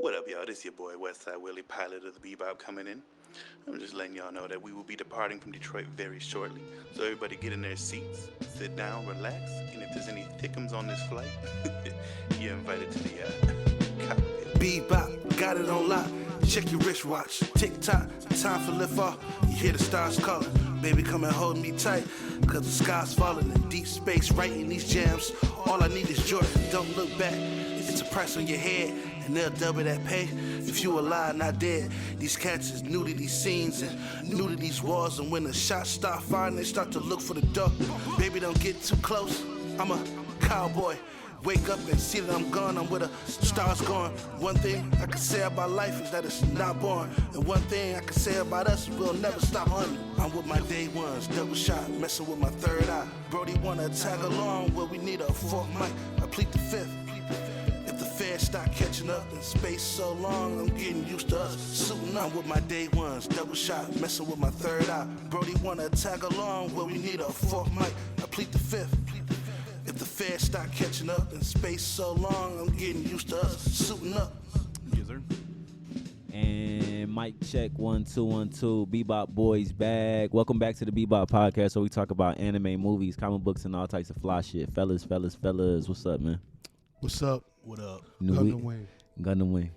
What up, y'all? This your boy Westside Willie, pilot of the Bebop, coming in. I'm just letting y'all know that we will be departing from Detroit very shortly. So everybody get in their seats, sit down, relax, and if there's any thickums on this flight, you're invited to the cockpit. Bebop, got it on lock. Check your wristwatch. Tick-tock, time for lift off. You hear the stars calling. Baby, come and hold me tight. Cause the sky's falling in deep space, writing these jams. All I need is Jordan, don't look back. It's a price on your head, and they'll double that pay. If you alive, not dead. These cats is new to these scenes and new to these walls. And when the shots start firing, they start to look for the door. Baby, don't get too close. I'm a cowboy. Wake up and see that I'm gone, I'm where the stars going. One thing I can say about life is that it's not boring. And one thing I can say about us is we'll never stop hunting. I'm with my day ones, double shot, messing with my third eye. Brody wanna tag along, well we need a fourth mic. I plead the fifth. If the feds start catching up in space so long, I'm getting used to us suiting up with my day ones, double shot, messing with my third eye. Brody wanna tag along, well we need a fourth mic. I plead the fifth. If the feds start catching up in space so long, I'm getting used to us suiting up. Yes, sir. And mic check 1 2 1 2. Bebop boys back. Welcome back to the Bebop podcast, where we talk about anime, movies, comic books, and all types of fly shit. Fellas. What's up, man? What's up? What up? Gundam Wing. Gundam Wing.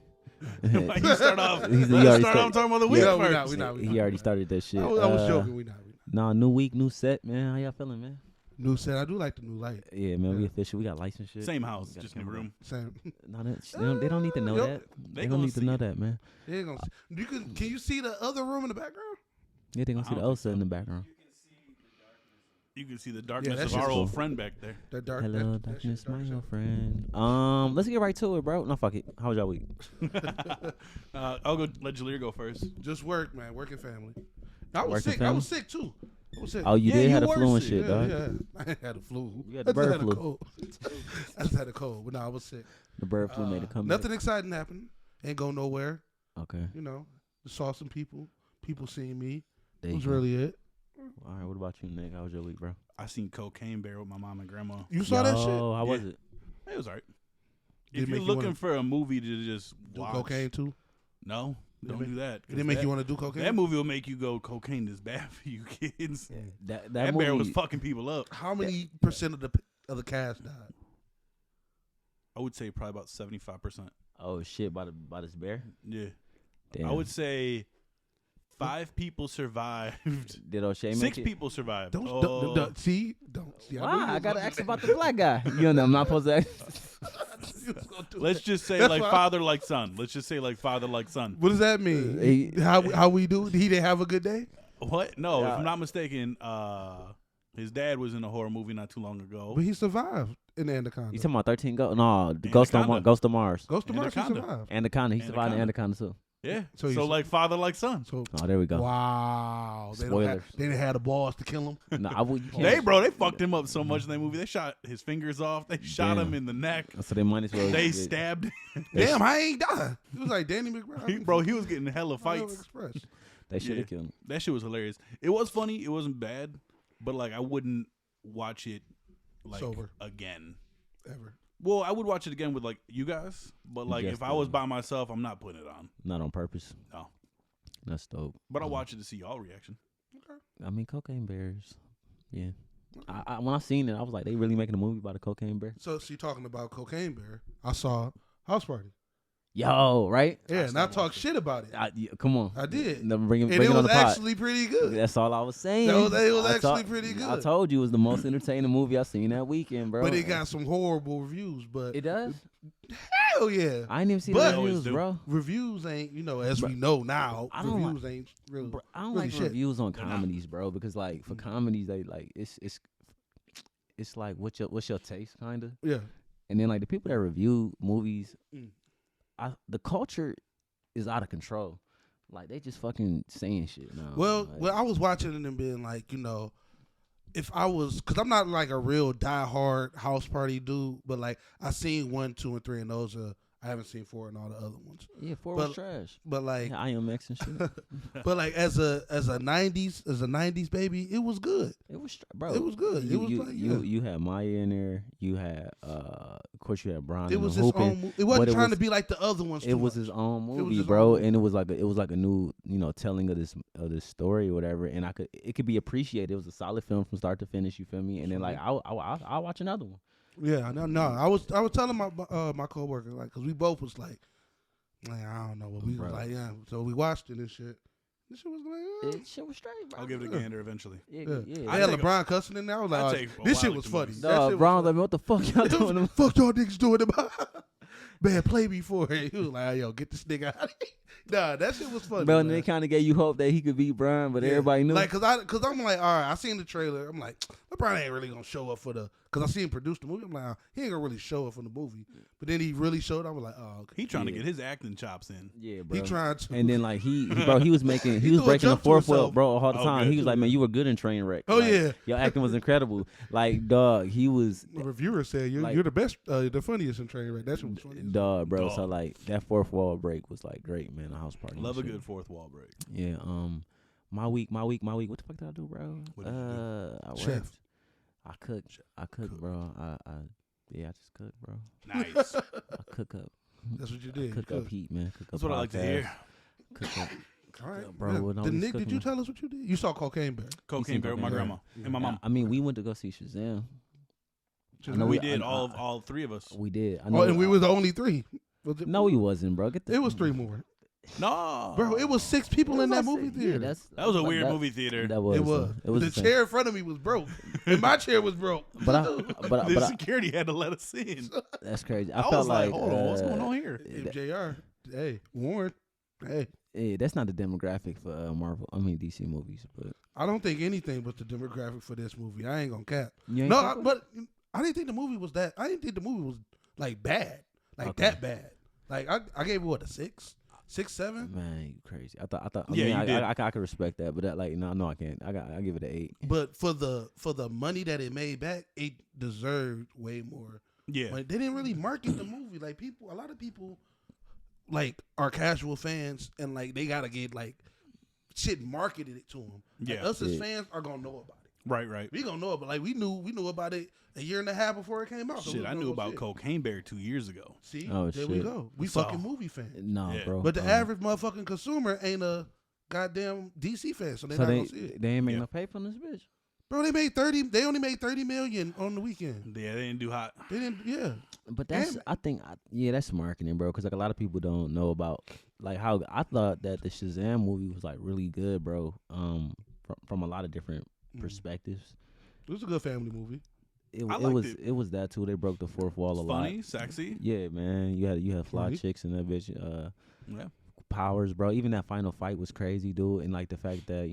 Why you start off? He You already start off talking about the week first. We not. He already started that shit. I was joking. We not. Nah, new week, new set, man. How y'all feeling, man? New set. I do like the new light. Yeah, man, we official. We got license shit. Same house, We got just a new camera. room. Same. No, they don't need to know Yep. that. They They don't gonna need to see know it. that, man. They ain't gonna. Can you see the other room in the background? Yeah, they gonna see the Elsa in the background. You can see the darkness that of shit's our old cool. friend back there. That dark. Hello, that darkness, shit dark my shit. old friend. Let's get right to it, bro. No, fuck it. How was y'all week? I'll go. Let Jalir go first. Just work, man. Working family. I was Working sick. family? I was sick too. I was sick. Oh, you Yeah, did you have a were flu and sick. shit, dog. yeah. I ain't had a flu. You had the I just bird had flu. a cold. I just had a cold, but no, I was sick. The bird flu made a comeback. Nothing exciting happened. Ain't go nowhere. Okay. You know, saw some people. People seeing me. There That you was go. really it. All right, what about you, Nick? How was your week, bro? I seen Cocaine Bear with my mom and grandma. You saw that shit? How was Yeah. it? It was alright. Did it If you're make you looking wanna for a movie to just Do watch, cocaine too? no, don't make- do that. It didn't make you want to do cocaine? That movie will make you go, cocaine is bad for you kids. That That movie bear was fucking people up. How many percent of the cast died? I would say probably about 75%. Oh shit! By this bear. Yeah. Damn. I would say 5 people survived. Did O'Shea make 6 it? people survived. Don't Oh. don't see. Why? I gotta ask about the black guy. You know, I'm not supposed to ask. Let's just say That's like why- father like son. Let's just say like father like son. What does that mean? He- how we do? He didn't have a good day. What? No, Yeah. if I'm not mistaken, his dad was in a horror movie not too long ago. But he survived in the Anaconda. You talking about 13 Ghosts? No, the Ghost on Anaconda. Ghost of Mars. Ghost of Mars, he Anaconda. survived. Anaconda. He survived in Anaconda. Anaconda too. Yeah. So So, he's- like father like son. So Oh, there we go. wow, they Spoilers. didn't have the balls to kill him. No, I would. You can't. They fucked him up so much in that movie. They shot his fingers off. They shot Damn. him in the neck. So they might as well. They get- stabbed. Damn, I ain't die. It was like Danny McBride. Bro, he was getting hella Pineapple fights. Express. They should have Yeah. killed him. That shit was hilarious. It was funny. It wasn't bad, but like I wouldn't watch it like Sober. again. Ever. Well, I would watch it again with like you guys, but like Just if I was by myself, I'm not putting it on. Not on purpose. No, That's dope. but I'll watch it to see y'all reaction. I mean, cocaine bears. Yeah. When I seen it, I was like, they really making a movie about a cocaine bear? So she talking about Cocaine Bear. I saw House Party. Yo, right? Yeah, and I talked shit about it. Come on. I did. No, bring And it it on was the pot. actually pretty good. That's all I was saying. It was I actually pretty good. I told you it was the most entertaining movie I seen that weekend, bro. But it got some horrible reviews. But It does? hell yeah. I didn't even see But- the reviews, Always do. bro. Reviews ain't, as we know now, I don't reviews ain't really. Bro, I don't really like shit. reviews on They're not. comedies, bro, because like for comedies, they like it's like what's your taste, kind of. Yeah. And then like the people that review movies, Mm. the culture is out of control. Like they just fucking saying shit now. Well, like, I was watching it and being like, if I was, because I'm not like a real diehard House Party dude, but like I seen 1, 2, and 3, and those are I haven't seen 4 and all the other ones. Yeah, 4 But- was trash. But like, Yeah, IMX and shit. but like as a 90s baby, it was good. It was, bro. It was good. You, It was you, like, you, yeah. you had Maya in there. You had, of course, you had Brian. It in was the his hooping, own. It wasn't but trying to be like the other ones. It was too his much. own was movie, his bro, own movie. and it was like a new, telling of this story or whatever, and it could be appreciated. It was a solid film from start to finish. You feel me? And then like I'll watch another one. Yeah, no. I was telling my coworker like, cause we both was like I don't know, but we Bro. was like, yeah. So we watched it and shit. This shit was like, It shit was straight, bro. I'll give it a gander eventually. Yeah, yeah. yeah. They I had take a- LeBron cussing in there. I was I like, take a this while shit to was the funny. movies. That shit was Brown funny. like, what the fuck y'all doing? Fuck y'all niggas doing about man, play me for it. He was like, yo, get this nigga out of here. Nah, that shit was funny. Bro, and man. they kind of gave you hope that he could beat Brian, but Yeah. everybody knew. Like, cause I'm like, all right, I seen the trailer. I'm like, LeBron ain't really gonna show up for the, cause I seen him produce the movie. I'm like, he ain't gonna really show up for the movie. But then he really showed up. I was like, oh, okay. He trying to Yeah. get his acting chops in. Yeah, bro. He trying to. And then like he was making he He was threw a breaking the jump to fourth wall, himself. bro, all the Oh, time. good. He was like, man, you were good in Trainwreck. Oh, Like, yeah. your acting was incredible. Like, dog, he was The reviewer said Like- you're the best, the funniest in Trainwreck. That shit was funny. dog, bro. Dog. So like that fourth wall break was like great, man. The house party. and Love a shit. good fourth wall break. Yeah. My week. What the fuck did I do, bro? What did you do? I Chef. worked. I cooked, bro. I just cooked, bro. Nice. I cook up. That's what you did. Cook You up heat, man. Cook up. That's what I like to podcast. hear. Cook up. All right, Bro, yeah. what all Then this Nick, did cooking you on? tell us what you did? You saw Cocaine Bear. Cocaine Bear with my Cocaine grandma Bear. and my mom. I mean, we went to go see Shazam. I know We we- did I- all three of us. We did. I Oh, know. and we were the only 3. Was it? No, he wasn't, bro. Get the, It was 3 more. No, Bro, it was 6 people in that movie theater. that was a weird movie theater. That was. It was. It was The insane. chair in front of me was broke, and my chair was broke. But the I, security had to let us in. that's crazy. I, I felt was like, hold on, what's uh, going on here? MJR, hey, Warren, hey. Yeah, that's not the demographic for Marvel. I mean DC movies, but I don't think anything was the demographic for this movie. I ain't gonna cap. you ain't No, fuck with but I didn't think the movie was that. I didn't think the movie was like bad, like Okay. that bad. Like I gave it what, a 6, 7. Man, you crazy. I thought. Yeah, you I, did. I could respect that, but that, like, no, I can't. I give it an 8. But for the money that it made back, it deserved way more. Yeah, Like, they didn't really market the movie. Like a lot of people, like, are casual fans, and like they gotta get like shit marketed it to them. Like, Yeah. us as Yeah. fans are gonna know about it. right. We gonna know about like we knew about it a year and a half before it came out. So we Shit, was I gonna knew go about see it. Cocaine Bear 2 years ago. See, Oh, there we shit. go. We So- fucking movie fans. No, Yeah. bro. But the average motherfucking consumer ain't a goddamn DC fan, so they're so not they gonna see it. they ain't make Yeah. no pay from this bitch. Bro, they only made 30 million on the weekend. Yeah, they didn't do hot. They didn't, yeah. But that's that's marketing, bro. Because like a lot of people don't know about like how I thought that the Shazam movie was like really good, bro. From a lot of different perspectives. It was a good family movie. It, I it liked was it. it was that too. They broke the fourth wall a It's lot. funny, sexy. Yeah, man. You had fly Funny. chicks in that bitch. Yeah, Powers, bro. Even that final fight was crazy, dude. And like the fact that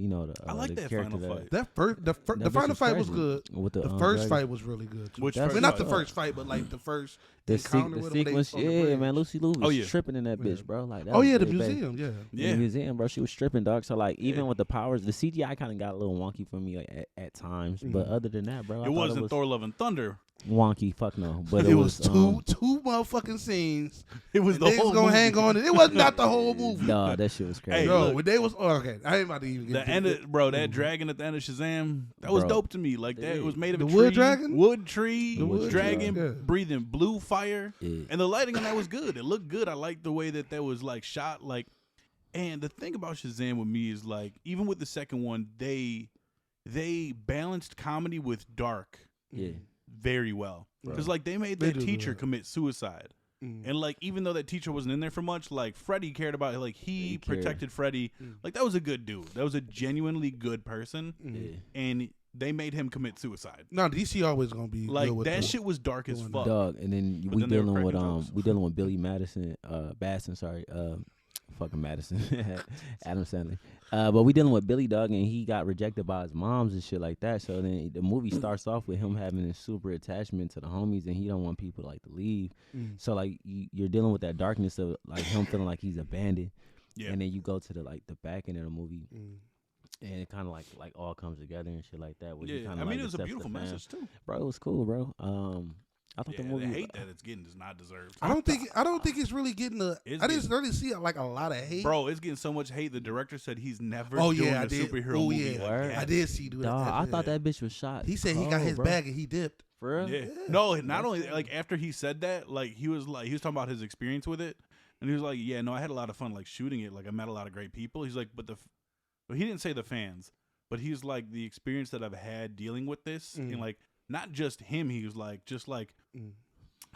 I like the that character final that, fight. That that the bitch final fight was crazy. good. With The the first dragon. fight was really good. Too. Which That's I mean, first not the fight? first fight, but like the first the encounter with them when they sequence, on the yeah, bridge. man. Lucy Liu was Oh, yeah. stripping in that Yeah. bitch, bro. Like that Oh was yeah, the way back. museum. Yeah. In Yeah. the museum, bro. She was stripping, dog. So like, even Yeah. with the powers, the CGI kind of got a little wonky for me like, at times. But Mhm. other than that, bro, I It thought wasn't it was Thor: Love and Thunder. wonky. Fuck no. But It was um, two motherfucking scenes. It was And the niggas whole gonna movie. hang on it. It was not the whole movie. Nah, that shit was crazy. Hey, No, look. when they was okay. I ain't about to even get The into end it. of that dragon at the end of Shazam, that was Bro. dope to me. Like that, it was made of The a wood tree, dragon? wood tree, The wood dragon dragon. Yeah. breathing blue fire, Yeah. and the lighting on that was good. It looked good. I liked the way that was like shot. Like, and the thing about Shazam with me is like, even with the second one, they balanced comedy with dark Yeah. very well. Right. Because like they made They that do teacher that. commit suicide. Mm. And like even though that teacher wasn't in there for much, like Freddy cared about like he He cared. protected Freddy. Mm. Like that was a good dude. That was a genuinely good person. Yeah. And they made him commit suicide. No, DC always gonna be Like good with that the- shit was dark as doing fuck. Dog, and then But we then they were dealing with cracking jokes. we dealing with Billy Basson, sorry, fucking Madison, Adam Sandler. But we dealing with Billy, dog, and he got rejected by his moms and shit like that. So then the movie starts off with him having a super attachment to the homies, and he don't want people like to leave. Mm. So like you're dealing with that darkness of like him feeling like he's abandoned, Yeah. and then you go to the back end of the movie, Mm. and it kind of like all comes together and shit like that. Where you Yeah. kinda, I mean like, it was a accept beautiful the fam. message too. Bro, it was cool, bro. I thought Yeah, the movie. the hate that it's getting is not deserved. I don't think it's really getting It's I didn't really see like a lot of hate. Bro, it's getting so much hate. The director said he's never Oh, doing yeah, I a did. superhero Oh, movie. yeah. Again. I did see that. Dog, I thought that bitch was shot. He said he got his bro. bag and he dipped. For real? Yeah. No, not only like after he said that, like he was talking about his experience with it, and he was like, "Yeah, no, I had a lot of fun like shooting it. Like I met a lot of great people." He's like, "But he didn't say the fans, but he's like the experience that I've had dealing with this, and like not just him. He was like just like."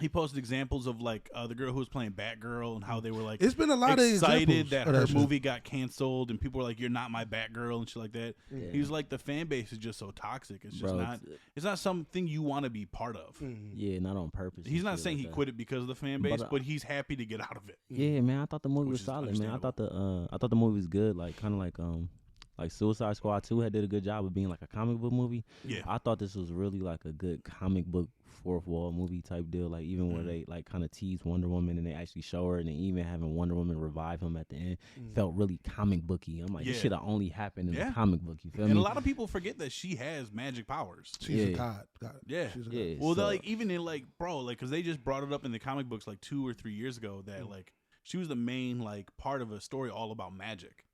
He posted examples of like the girl who was playing Batgirl and how they were like It's been a lot of excited examples that of her that shit. movie got canceled and people were like, "You're not my Batgirl" and shit like that. Yeah. He was like, the fan base is just so toxic. It's just Bro, it's not something you want to be part of. Yeah, not on purpose. He's and not shit saying like he that. quit it because of the fan base, But, but he's happy to get out of it. Yeah, man, I thought the movie Which was is solid, man. I thought understandable. the movie was good, like kind of like Suicide Squad 2 had did a good job of being like a comic book movie. Yeah. I thought this was really like a good comic book fourth wall movie type deal, like even where they like kind of tease Wonder Woman and they actually show her, and then even having Wonder Woman revive him at the end felt really comic booky. I'm like, this Yeah. should have only happened in Yeah. the comic book. You feel And me? a lot of people forget that she has magic powers. She's Yeah. a god. Yeah. She's a god. Yeah, Well, so- like even in like bro, like because they just brought it up in the comic books like 2 or 3 years ago that like she was the main like part of a story all about magic,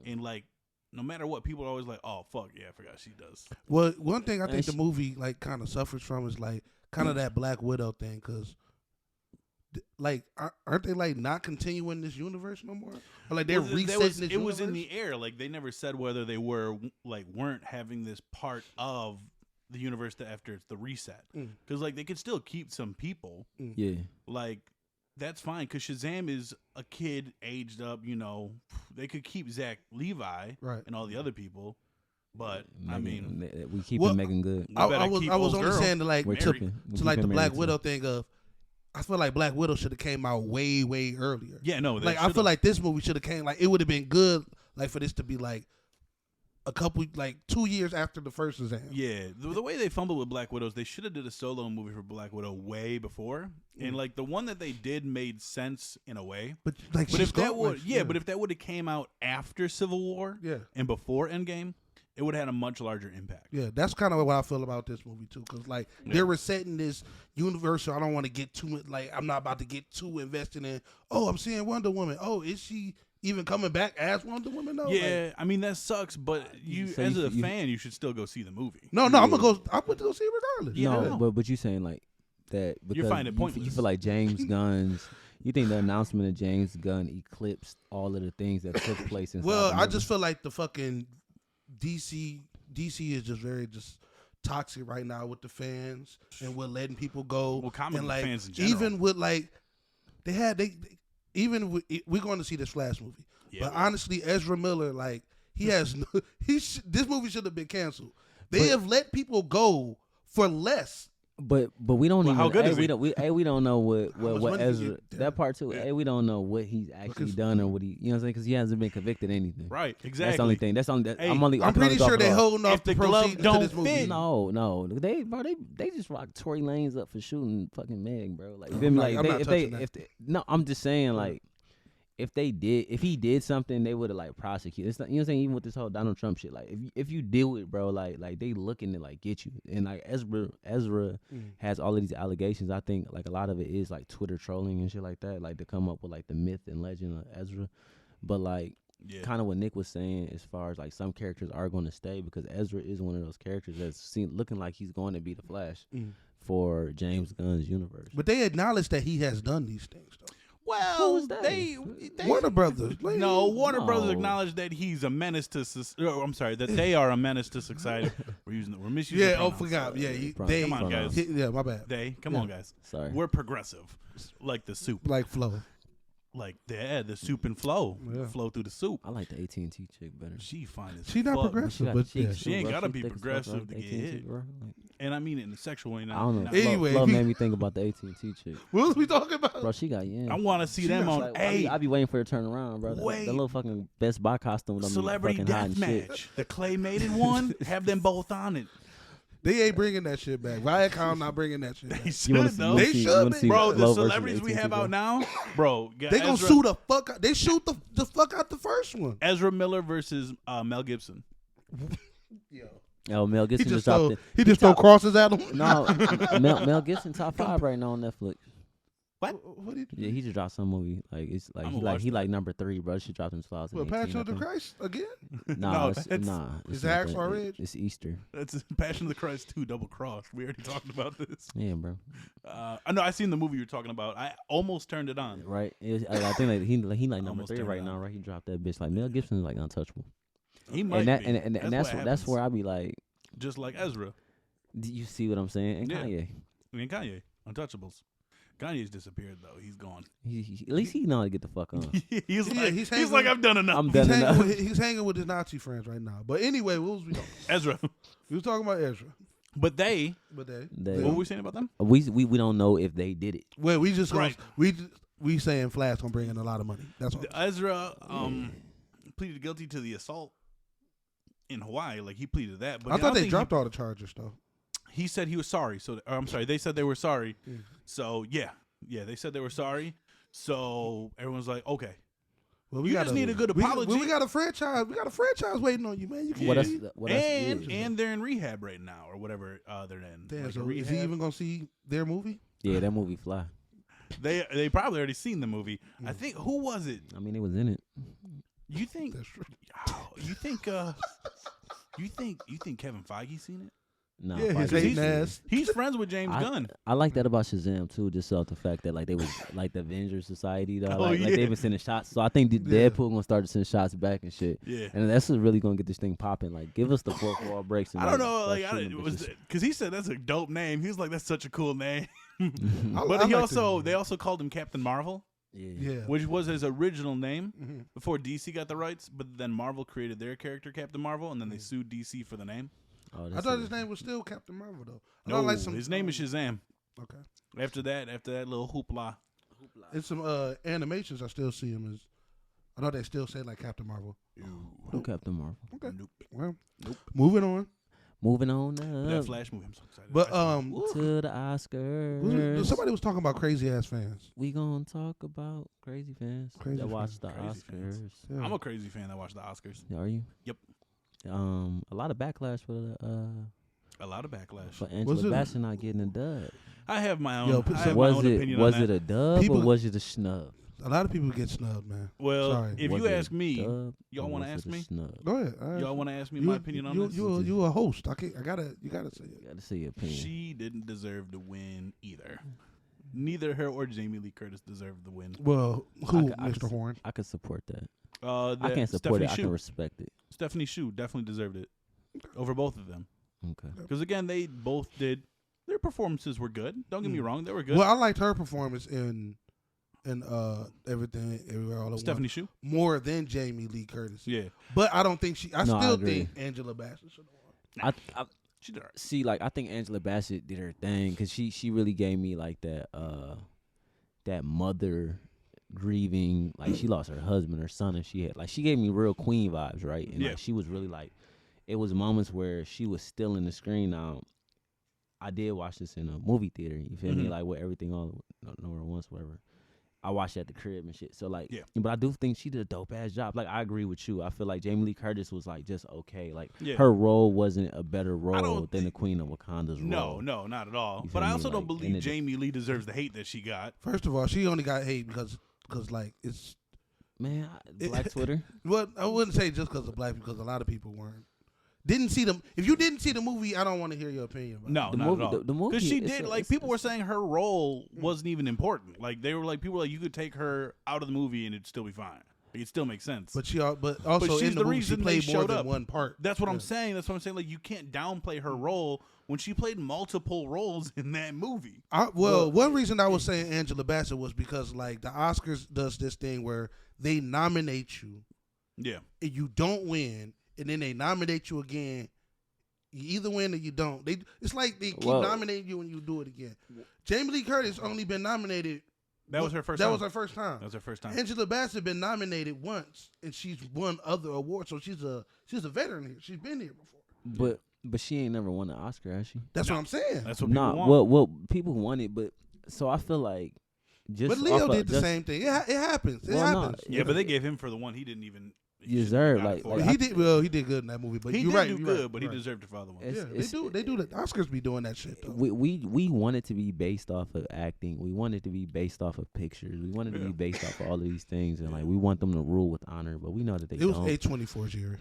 and like no matter what, people are always like, "Oh fuck yeah, I forgot she does." Well, one thing I And think the she- movie like kind of suffers from is like kind of that Black Widow thing, because like aren't they like not continuing this universe no more? Or like they're Well, resetting this it was in universe? the air. Like they never said whether they weren't having this part of the universe that after it's the reset, because like they could still keep some people. yeah. Like that's fine because Shazam is a kid aged up. You know, they could keep Zach Levi Right. and all the other people, but I Megan- mean, we keep Well, Megan good. we I better was keep I was old only girl. saying to like We're Mary. tripping. to like the Black Widow thing of I feel like Black Widow should have came out way earlier. Yeah, no, Like I feel like this movie should have came like it would have been good like for this to be like a couple like 2 years after the first Shazam. Yeah, the way they fumbled with Black Widows, they should have did a solo movie for Black Widow way before, and like the one that they did made sense in a way. But like But she's if that gone, would, like, but if that would have came out after Civil War, Yeah. and before Endgame, it would have had a much larger impact. Yeah, that's kind of what I feel about this movie too, because like they're resetting this universe. So I don't want to get too much. Like I'm not about to get too invested in. Oh, I'm seeing Wonder Woman. Oh, is she even coming back as Wonder Woman? No. Yeah, I mean that sucks, but you So as you- a you- fan, you should still go see the movie. No, I'm gonna go. I'm gonna go see it regardless. Yeah, I no, know. but you saying like that because finding it you pointless. feel like James Gunn's. You think the announcement of James Gunn eclipsed all of the things that took place inside Well, the I movie? just feel like the fucking DC is just very just toxic right now with the fans and with letting people go. Well, comic and book like fans in general. even with like they even with, we're going to see this Flash movie. Yeah, But we- honestly, Ezra Miller, like he has no, this movie should have been canceled. They have let people go for less. But we don't Well, even. how good hey, is we he? don't we don't know what much what money did Ezra you get? that part too. Yeah. Hey, we don't know what he's actually Because- done or what he, you know what I'm saying, because he hasn't been convicted of anything. Right, exactly. That's the only thing. That's the only. Hey, I'm only. I I'm can only pretty go sure off they of- holding off If the the glove proceeds to don't this movie. fit, No, they just rock Tory Lanez up for shooting fucking Meg, bro. Like, you feel I'm me? not- Like I'm not if they touching that. no, I'm just saying like. If he did something, they would have like prosecuted. It's not, you know what I'm saying? Even with this whole Donald Trump shit, like if you deal with it, bro, like they looking to like get you. And like Ezra has all of these allegations. I think like a lot of it is like Twitter trolling and shit like that, like to come up with like the myth and legend of Ezra. But like Yeah. kind of what Nick was saying, as far as like some characters are going to stay because Ezra is one of those characters that's looking like he's going to be the Flash for James Gunn's universe. But they acknowledge that he has done these things, though. Well, Who's that? they Warner Brothers. Like, no, Warner Brothers No. acknowledged that he's a menace to. I'm sorry, that they are a menace to society. We're misusing. Yeah, pronouns. forgot. Yeah, Come they. on, guys. Yeah, my bad. They come on, guys. Sorry. We're progressive, like the soup, Like Flo. like the soup and flow, Yeah. flow through the soup. I like the AT&T chick better. She fine as She not fuck. progressive, but yeah. She ain't bro. gotta be thick as fuck, progressive bro. to get AT&T, hit. bro. Like, And I mean it in a sexual way. I don't know. Anyway, Flo we- made me think about the AT&T chick. What was we talking about? Bro, she got yams. I want to see them got on. Like, Hey, I be waiting for her to turn around, bro. Wait. The little fucking Best Buy costume with them celebrity fucking hot death and shit. match, the claymated one. Have them both on it. They ain't bringing that shit back. Viacom not bringing that shit back. They You wanna should see- though. you wanna They see- should you wanna be. see Bro, the the low version of celebrities we AT&T, have bro? out now, bro. got They gonna Ezra, sue the fuck out. They shoot the fuck out the first one. Ezra Miller versus Mel Gibson. Yo. Oh, Mel He Gibson just dropped throw it. he just throw crosses at him. No, Mel Gibson top 5 right now on Netflix. What did Yeah, he just dropped some movie. Like it's like I'ma watch he like number 3, bro. She dropped him 2018. Passion of the I think. Christ again? Nah, No, it's, that's- nah. Is not it that. Hacksaw Ridge? It's Easter. That's Passion of the Christ 2 Double Cross. We already talked about this. Yeah, bro. I know I seen the movie you're talking about. I almost turned it on. Right. I think like he like number Almost 3 turned right it now. on. Right. He dropped that bitch. Like Mel Gibson is like untouchable. He might And that be. and that's that's where I be like, just like Ezra you see what I'm saying? And Yeah. Kanye. and Kanye, Untouchables. Kanye's disappeared though. He's gone. At least he know how to get the fuck on. he's Yeah, like he's he's like hanging- I've done enough. I'm done enough. He's hanging with his Nazi friends right now. But anyway, what was we talking? Ezra. We was talking about Ezra. But they, But They- what were we saying about them? We don't know if they did it. well, we just Right. we saying Flash gonna bring in a lot of money. That's all. Ezra pleaded guilty to the assault in Hawaii. Like he pleaded that, but I don't thought they think dropped all the charges though. He said he was sorry. So or, I'm sorry. They said they were sorry. Mm. So yeah, they said they were sorry. So everyone's like, okay. Well, You just need a good apology. We got a franchise. We got a franchise waiting on you, man. You can't. What Yeah. else? What else? And they're in rehab right now or whatever they're in. Damn, Like, so rehab. is he even gonna see their movie? Yeah, that movie fly. They probably already seen the movie. I Mm. think who was it? I mean, it was in it. You think? That's true. You think? You think Kevin Feige seen it? No, Yeah, his He's- hating ass. He's friends with James Gunn. I like that about Shazam too, just off the fact that like they was like the Avengers Society, though. Oh, Like yeah. they've been sending shots. So I think Yeah. Deadpool gonna start to send shots back and shit. Yeah. And that's what's really gonna get this thing popping. Like, give us the fourth wall breaks. And I don't know, start like, shooting them was bitches. because he said that's a dope name. He was like, that's such a cool name. I But like he the- they also called him Captain Marvel, yeah. which was his original name Mhm. before DC got the rights. But then Marvel created their character Captain Marvel, and then they Mm. sued DC for the name. Oh, I that's thought it. his name was still Captain Marvel though. I No, don't like some. his name is Shazam. Okay. After that little hoopla. In some animations, I still see him as. I know they still say like Captain Marvel. No Captain Marvel. Okay. Nope. Well, moving on. Moving on That up Flash movie, I'm so excited. But to the Oscars. somebody was talking about crazy ass fans. We gonna talk about crazy fans Crazy that fans. watch the Crazy Oscars. fans. Yeah. I'm a crazy fan that watched the Oscars. Are you? Yep. A lot of backlash for the A lot of backlash. for Was Angela it- Bassett not getting a dub. I have my own. Yo, I have my Was own it opinion was on it that. a dub People- or was it a snub? A lot of people get snubbed, man. Well, Sorry. if Was you it a ask me, dub y'all or want to was ask it a me? snub? Go ahead. Y'all want to ask me You- my opinion on this? You a host. I gotta say it. Gotta see your opinion. She didn't deserve to win either. Neither her or Jamie Lee Curtis deserved the win. Well, who, I Mr. Horn? I could support that. I I can't support it. I can respect it. Stephanie Shu definitely deserved it over both of them. Okay. Because again, they both did. Their performances were good. Don't get me wrong, they were good. Well, I liked her performance in Everything Everywhere All at Stephanie Once Shu. more than Jamie Lee Curtis. Yeah, But I don't think I No, I still agree. think Angela Bassett should have won. I she did. All right. see. Like I think Angela Bassett did her thing because she really gave me like that mother grieving. Like she lost her husband, her son, and she gave me real queen vibes, right? And Yeah. like, she was really like, it was moments where she was still in the screen. Now, I did watch this in a movie theater. You feel me? Mhm. Like with everything all nowhere at once, whatever. I watched it at the crib and shit. So like, Yeah. But I do think she did a dope ass job. Like I agree with you. I feel like Jamie Lee Curtis was like just okay. Like Yeah. her role wasn't a better role don't than the Queen of Wakanda's role. No, not at all. You But feel I me? also don't Like, and believe it- Jamie Lee deserves the hate that she got. First of all, she only got hate because like it's. Man, Black Twitter. Well, I wouldn't say just because of black, because a lot of people didn't see them. If you didn't see the movie, I don't want to hear your opinion. About No, it. The not movie- at all. the movie, Because she it's did, a- like, it's- people were it's- saying her role wasn't even important. Like, they were like, people were like, you could take her out of the movie and it'd still be fine. Like, it still makes sense. But also she's in the the movie, she reason they played more showed than up. one part. That's what I'm Yeah. saying. That's what I'm saying. Like, you can't downplay her role when she played multiple roles in that movie. One reason I was saying Angela Bassett was because like the Oscars does this thing where they nominate you Yeah. and you don't win, and then they nominate you again. You either win or you don't. It's like they keep Well- nominating you and you do it again. Jamie Lee Curtis only been nominated. That was her first That time. was her first time. That was her first time. Angela Bassett been nominated once, and she's won other awards, so she's a veteran here. She's been here before. But she ain't never won an Oscar, has she? That's what I'm saying. That's what people Nah, want. well, people want it, but so I feel like just But Leo off of- did the just- same thing. It happens. It Well, no, happens. Yeah, but they gave him for the one he didn't even You deserve, got it for like, it. He did well. He did good in that movie, but He you're did right. do you're good, right, but you're he right. deserved it for other ones. Yeah, It's- they do. The Oscars be doing that shit though. we want it to be based off of acting. We want it to be based off of pictures. We want it to be based off of all of these things, and like we want them to rule with honor. But we know that they It was don't. A24's year.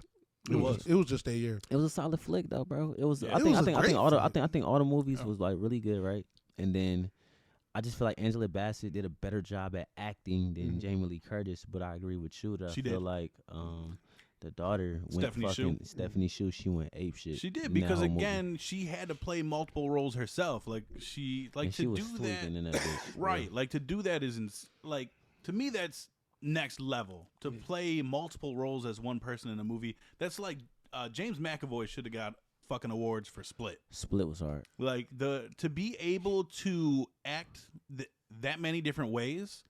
It was. It was just their year. It was a solid flick though, bro. It was. Yeah. I It think. was I a think. I great think all the. I flick. think. I think all the movies was like really good, right? And then I just feel like Angela Bassett did a better job at acting than Jamie Lee Curtis. But I agree with you that She I feel did. like the daughter went Stephanie Hsu. Stephanie Hsu. She went ape shit. She did in that because whole movie. again, she had to play multiple roles herself. Like she like And to she was do that. sleeping in that bitch. Right. Like to do that is like to me that's next level. To play multiple roles as one person in a movie. That's like James McAvoy should have got fucking awards for Split. Split was hard. Like to be able to act that many different ways.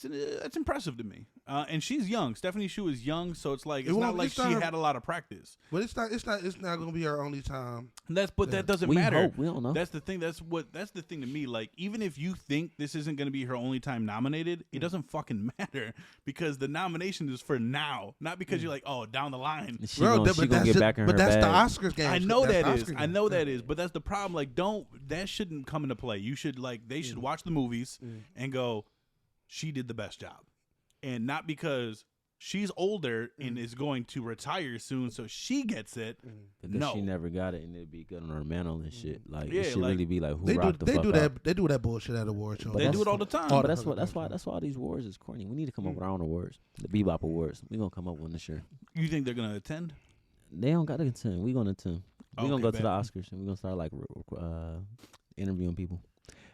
That's impressive to me. And she's young. Stephanie Hsu is young, so it's like it's not like she had a lot of practice. But it's not gonna be our only time. That doesn't We matter. hope. We don't know. That's the thing. That's the thing to me. Like, even if you think this isn't going to be her only time nominated, it doesn't fucking matter because the nomination is for now, not because you're like, oh, down the line. She gonna get back in her But that's bag. the Oscars game. I know That's that the is. Oscars I game. know that is. But that's the problem. Like, that shouldn't come into play. You should they should watch the movies and go, she did the best job, and not because she's older and is going to retire soon, so she gets it. Because No. she never got it, and it'd be good on her mantle and shit. Like Yeah, it should like, really be like who They do. rocked the They fuck do out. that. They do that bullshit at award shows. But They that's do it all the time. But that's why all these awards is corny. We need to come up with our own awards. The Bebop Awards. We gonna come up with one this year. You think they're gonna attend? They don't gotta attend. We gonna attend. We gonna Okay, go to bet. the Oscars and we gonna start like interviewing people.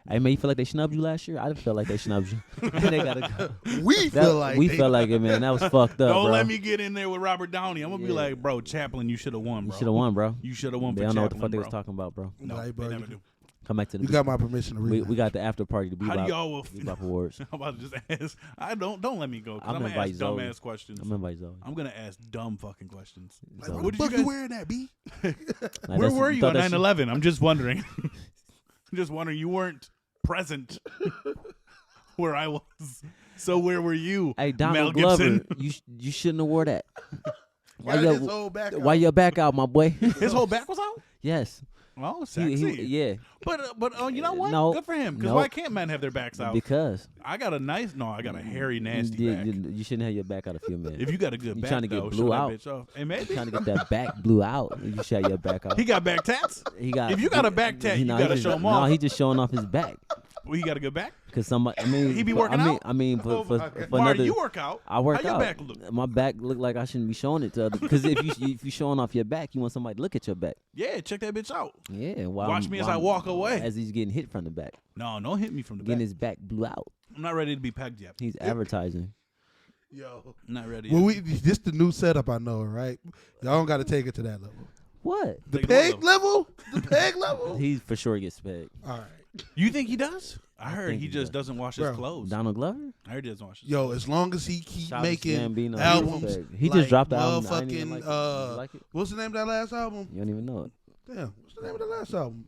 Hey man, you feel like they snubbed you last year? I didn't feel like they snubbed you. They gotta go. We feel like we they- felt like it, man. That was fucked up, Don't bro. let me get in there with Robert Downey. I'm gonna be Yeah. like, bro, Chaplin, you should have won, You bro. should have won, bro. You should have won They for don't know what Chaplin, the fuck they bro. was talking about, bro. No, Like, they bro, never you- do. Come back to the. You got my permission to read. we got the after party. The How do Bebop, y'all? Bebop Awards. I'm about to just ask. I don't let me go. 'Cause I'm I'm gonna invite ask dumb Zoe. ass questions. I'm gonna invite Zoe. I'm gonna ask dumb fucking questions. Like, Zoe. what What the did you fuck you guys- wearing that, B? Like, Where that's- were you thought on that shit- 9/11? I'm just wondering. Just wondering. You weren't present where I was. So where were you, Hey, Mel Donald Glover, Gibson? you shouldn't have wore that. Why Got your his whole back out. why your back out, my boy? His whole back was out. Yes. Oh, sexy. Yeah. But you know what? No. Good for him. Because No. why can't men have their backs out? Because I got a hairy, nasty you, back. you shouldn't have your back out a few minutes. If you got a good You back, trying to get though, blew show out. that bitch off. Hey, maybe Trying to get that back blew out. You should have your back out. he got back tats. He got. If you got a back tat, you no, gotta he show just- him off. No, he just showing off his back. Well, he got a good back. Cause somebody, I mean, He be for- working I mean, out? I mean, Oh for my God. Marty, another, you work out. I work How your out. back look? My back look like I shouldn't be showing it to other. Because if you showing off your back, you want somebody to look at your back. Yeah, check that bitch out. Yeah. Watch me as I walk away. As he's getting hit from the back, No, don't hit me from the getting back. his back blew out. I'm not ready to be pegged yet. He's advertising. Yo. I'm not ready. Well, yet. this the new setup. I know, right? Y'all don't got to take it to that level. What? The Take it peg what level? The peg level? He for sure gets pegged. All right. You think he does? I heard think he he just does. doesn't wash Bro, his clothes. Donald Glover? I heard he doesn't wash his Yo, as long as he keep Childish making Gambino, he albums, respect. He like just dropped the album. I didn't even motherfucking, like it. You like it? what's the name of that last album? You don't even know it. Damn, what's the name of the last album?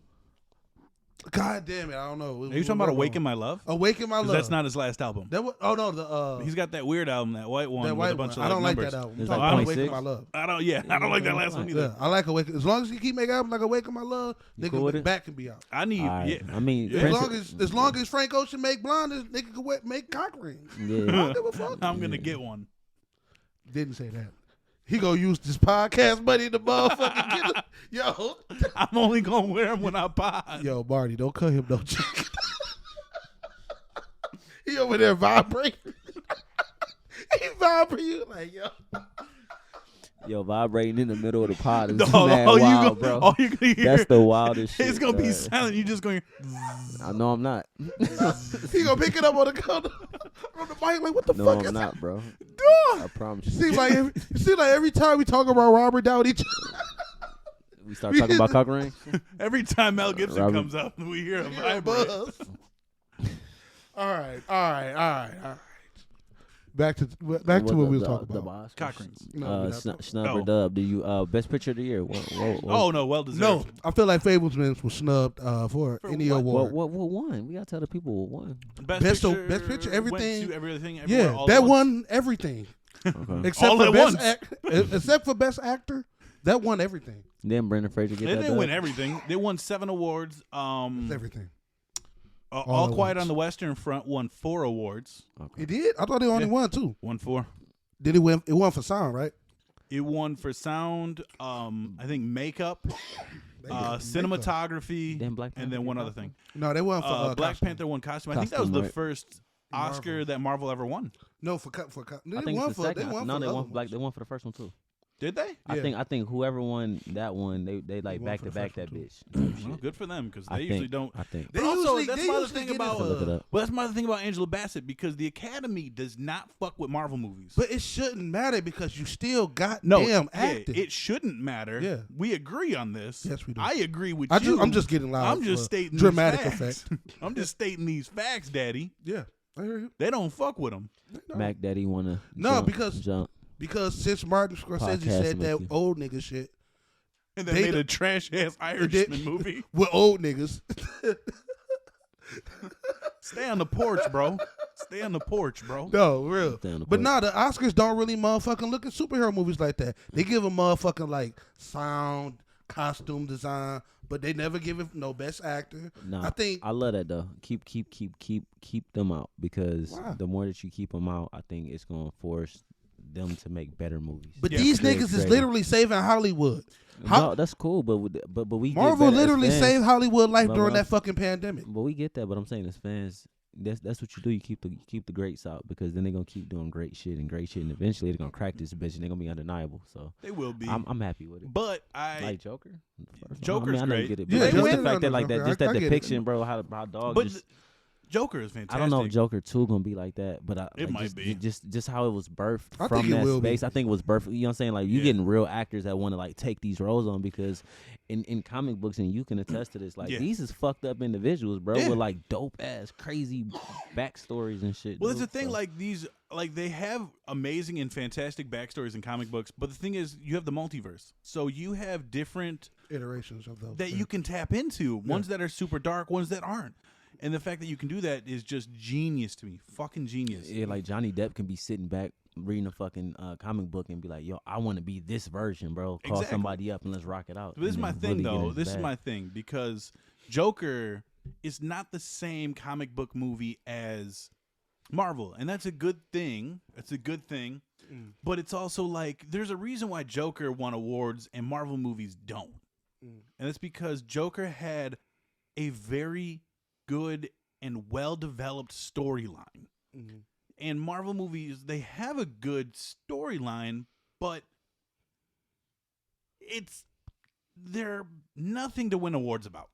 God damn it, I don't know. Are you talking about Awaken My Love? Awaken My 'Cause Love. that's not his last album. That was, oh no, the He's got that weird album, that white one that with white a bunch one. of I don't like numbers. that album. It's I'm like talking about 26. Awaken My Love. I don't like that last one either. Yeah, I like Awaken. As long as he keep making albums like Awaken My Love, You cool with nigga it? back can be out. I need, All right. yeah. I mean, Yeah. Prince- As long as Frank Ocean make Blonde, nigga can make cock rings. I yeah. don't give a fuck. I'm gonna get one. Didn't say that. He gonna use this podcast money to motherfucking get him. Yo, I'm only gonna wear them when I pod. yo, Marty, don't cut him no check. He over there vibrating. He vibrating you like yo. Yo, vibrating in the middle of the pod is All mad you wild, gonna- bro. all you gonna hear, That's the wildest shit. it's gonna be dog. silent. You just going. I know I'm not. He gonna pick it up on the counter on the mic like what the No, fuck I'm is not, bro. Dog. I promise you. Seems like every time we talk about Robert Downey, We start talking about cock rings. Every time Mel Gibson Robert- comes up, we hear a hear a vibrate. buzz. All right. Back to what we was talking The about. boss. Cock rings. No, we're not talking- Snub or Oh. Dub? Do you best picture of the year? Oh no, well deserved. No, I feel like Fablemans was snubbed for any what? award. What won? We gotta tell the people what won. Best Best picture, everything. Went to everything. Yeah, all that at once. won everything. Okay. Except All for at best once. except for best actor, that won everything. Then Brendan Fraser get They that didn't win dub? everything. They won 7 awards. That's everything. All at Quiet once. on the Western Front won 4 awards. It did. I thought they only won 2. Won 4. Did it win? It won for sound, right? It won for sound. I think makeup, cinematography, Then Black and Panther then one get other costume? thing. No, they won for Black costume. Panther won costume. I think that was Costume, the right. first Oscar that Marvel ever won. No, for I they think won it's the for second. they won No, for they the won other for ones. they won for the first one too. Did they? Yeah. I think whoever won that one, they like won back for to the back first that one, bitch. Well, good for them because I they usually think- don't. I think. They But also, usually- that's they my other usually thing get about. it, Look it up. Well, that's my other thing about Angela Bassett because the Academy does not fuck with Marvel movies. But it shouldn't matter because you still got no, damn yeah, acting. it shouldn't matter. Yeah. We agree on this. Yes, we do. I agree with you. I'm just getting loud. I'm just for stating dramatic these facts. effect. I'm just stating these facts, Daddy. Yeah, I hear you. They don't fuck with them. Mac Daddy wanna No, jump, because- jump. Because since Martin Scorsese Podcast said that monkey. old nigga shit And then They made do- a trash ass Irishman movie. with old niggas, Stay on the porch, bro. Stay on the porch, bro. no, real. Stay on the But porch. nah, the Oscars don't really motherfucking look at superhero movies like that. They give them motherfucking like sound, costume design, but they never give it no best actor. Nah, I think I love that though. Keep them out because Why? the more that you keep them out, I think it's gonna force them to make better movies. But Yeah. these Create niggas is creative. literally saving Hollywood. No, that's cool, but we Marvel get better as literally fans. saved Hollywood life But during what that fucking pandemic. But we get that. But I'm saying as fans, that's what you do. You keep the greats out because then they're gonna keep doing great shit, and eventually they're gonna crack this bitch and they're gonna be undeniable. So They will be. I'm happy with it. But I. Like Joker, the first one. Joker's I know you great. get it, Yeah, but they just win the fact on that the like that, Joker. just that I get it. depiction, bro. How dog but just. Joker is fantastic. I don't know if Joker 2 gonna be like that, but It might be. just how it was birthed I from think it that will be. space. I think it was birthed. You know what I'm saying? Like you Yeah. getting real actors that want to like take these roles on because in comic books, and you can attest to this. Like Yeah. these is fucked up individuals, bro, Yeah. with like dope ass crazy backstories and shit. Well, that's the dude. thing. So- Like these, like they have amazing and fantastic backstories in comic books. But the thing is, you have the multiverse, so you have different Iterations of those. that you can tap into. Ones that are super dark, ones that aren't. And the fact that you can do that is just genius to me. Fucking genius. yeah, like Johnny Depp can be sitting back reading a fucking comic book and be like, "Yo, I want to be this version, bro. Call Exactly. somebody up and let's rock it out." But this is And my then thing, really get in though. his This is bag. my thing because Joker is not the same comic book movie as Marvel, and that's a good thing. It's a good thing. But it's also like there's a reason why Joker won awards and Marvel movies don't, and it's because Joker had a very good and well-developed storyline. And Marvel movies, they have a good storyline, but they're nothing to win awards about.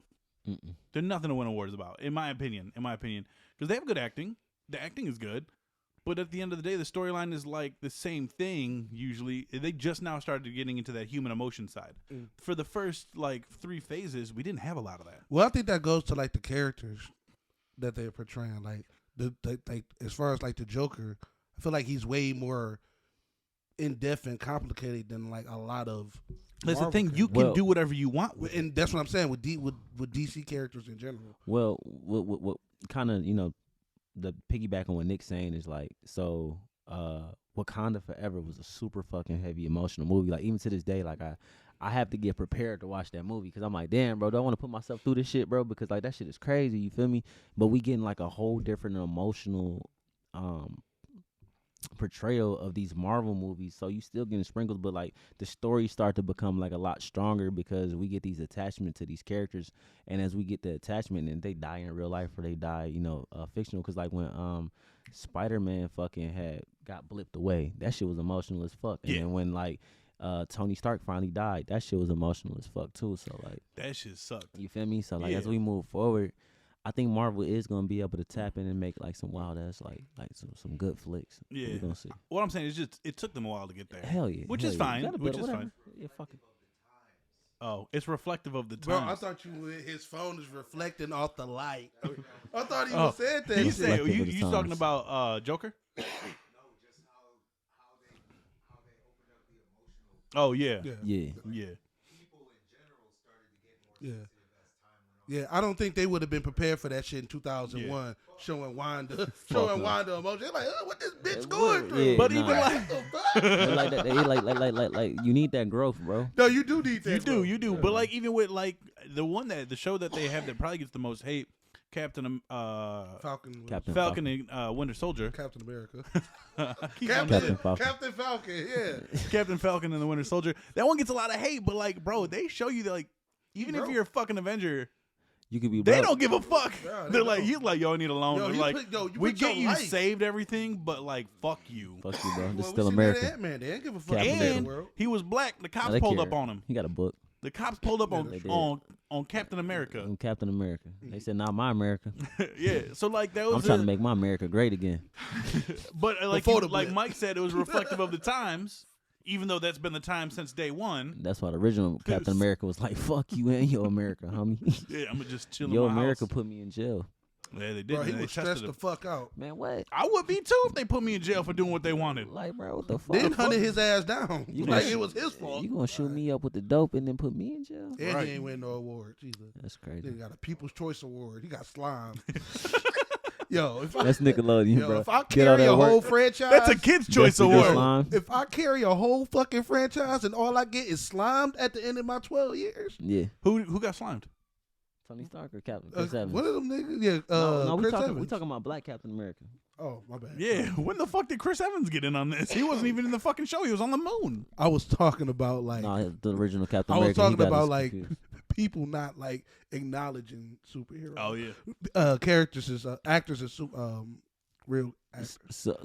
Mm-mm. They're nothing to win awards about, in my opinion. Because they have good acting. The acting is good. But at the end of the day, the storyline is like the same thing, usually. They just now started getting into that human emotion side. For the first, 3 phases, we didn't have a lot of that. Well, I think that goes to like the characters that they're portraying. Like like as far as like the Joker, I feel like he's way more in depth and complicated than like a lot of. That's the Marvel thing. characters. You can Well- do whatever you want with it. And that's what I'm saying with with DC characters in general. Well, what kind of, the piggyback on what Nick's saying is like, so Wakanda Forever was a super fucking heavy emotional movie. Like even to this day, like I have to get prepared to watch that movie because I'm like, damn, bro, do I want to put myself through this shit, bro? Because like that shit is crazy. You feel me? But we getting like a whole different emotional portrayal of these Marvel movies, so you still getting sprinkles, but like the stories start to become like a lot stronger because we get these attachment to these characters, and as we get the attachment, and they die in real life or they die, fictional. Because like when Spider-Man fucking got blipped away, that shit was emotional as fuck. And Yeah. then when like Tony Stark finally died, that shit was emotional as fuck too. So like, That shit sucked. you feel me? So like as Yeah. we move forward, I think Marvel is gonna be able to tap in and make like some wild ass like some good flicks. Yeah. We're gonna see. What I'm saying is just it took them a while to get there. Hell yeah. Which hell is yeah. fine. You gotta Which build is whatever. fine. Yeah, fuck it. Oh, it's reflective of the Bro, times. I thought his phone is reflecting off the light. I thought he Oh, said that. He shit. said Reflective you of the talking times. about Joker? Oh yeah. Yeah. Yeah. Yeah. Yeah. Yeah, I don't think they would have been prepared for that shit in 2001, showing Wanda emotion. They're like, what this bitch going through? Yeah, But nah. even like What the fuck? like that. They like you need that growth, bro. No, you do need that. You do. But like even with like the show that they have that probably gets the most hate, Falcon and Winter Soldier. Captain America. Captain Falcon. Captain Falcon, yeah. Captain Falcon and the Winter Soldier. That one gets a lot of hate, but like, bro, they show you that like even if you're a fucking Avenger, you could be. They don't give a fuck. Yeah, They're like, he's like, yo, I need a loan. They're like, we get you life. saved everything, but like, fuck you. Fuck you, bro. This Well, still we America. Ant-Man. They ain't give a fuck. And he was black. The cops pulled up on him. He got a book. The cops pulled up on Captain America. On Captain America. They said, "Not my America." Yeah. So like that was. I'm trying to make my America great again. But like Mike said, it was reflective of the times. Even though that's been the time since day one. That's why the original Captain America was like, "Fuck you and your America, homie." Yeah, I'm gonna just chill in Your my America house. put me in jail. Yeah, they did. Bro, he they was stressed the fuck out. Man, what? I would be too if they put me in jail for doing what they wanted. Like, bro, what the fuck? Then hunted his ass down. Like it was his fault. You gonna shoot me up with the dope and then put me in jail? And he ain't win no award. Jesus. That's crazy. He got a People's Choice Award. He got slimed. Yo, that's Nickelodeon, bro. If I carry a whole franchise, that's a Kid's Choice Award. If I carry a whole fucking franchise and all I get is slimed at the end of my 12 years, yeah. Who got slimed? Tony Stark or Captain Chris Evans? One of them niggas. Yeah. No, Chris we Evans. talking about Black Captain America. Oh, my bad. Yeah. When the fuck did Chris Evans get in on this? He wasn't even in the fucking show. He was on the moon. I was talking about like the original Captain I America. was talking about like people not like acknowledging superheroes. Oh yeah. Characters is actors is real actors. So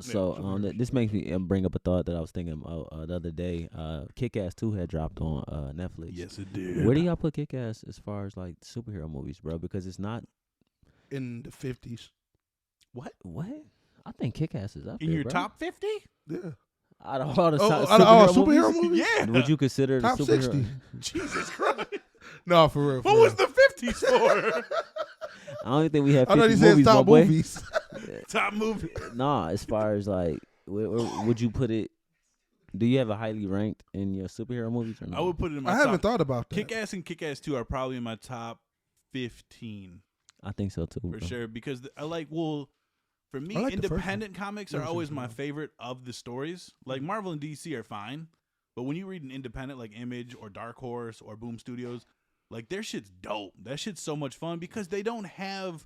this makes me bring up a thought that I was thinking about the other day. Kick-Ass 2 had dropped on Netflix. Yes, it did. Where do y'all put Kick-Ass as far as like superhero movies, bro? Because it's not in the 50s. What? I think Kick-Ass is up in there, your bro. top 50. Yeah. Out of all the superhero movies? Yeah. Would you consider top the superhero? 60? Jesus Christ. No, for real. What was the 50s for? I don't think we have 50 I thought he movies, said top boy. movies. Top movie. Nah, as far as like, where would you put it? Do you have a highly ranked in your superhero movies or not? I would put it in my I top. haven't thought about that. Kick-Ass and Kick-Ass 2 are probably in my top 15. I think so too. For sure. Because for me, like independent comics are Never always seen my the first favorite of the stories. Like Marvel and DC are fine. But when you read an independent like Image or Dark Horse or Boom Studios, like their shit's dope. That shit's so much fun because they don't have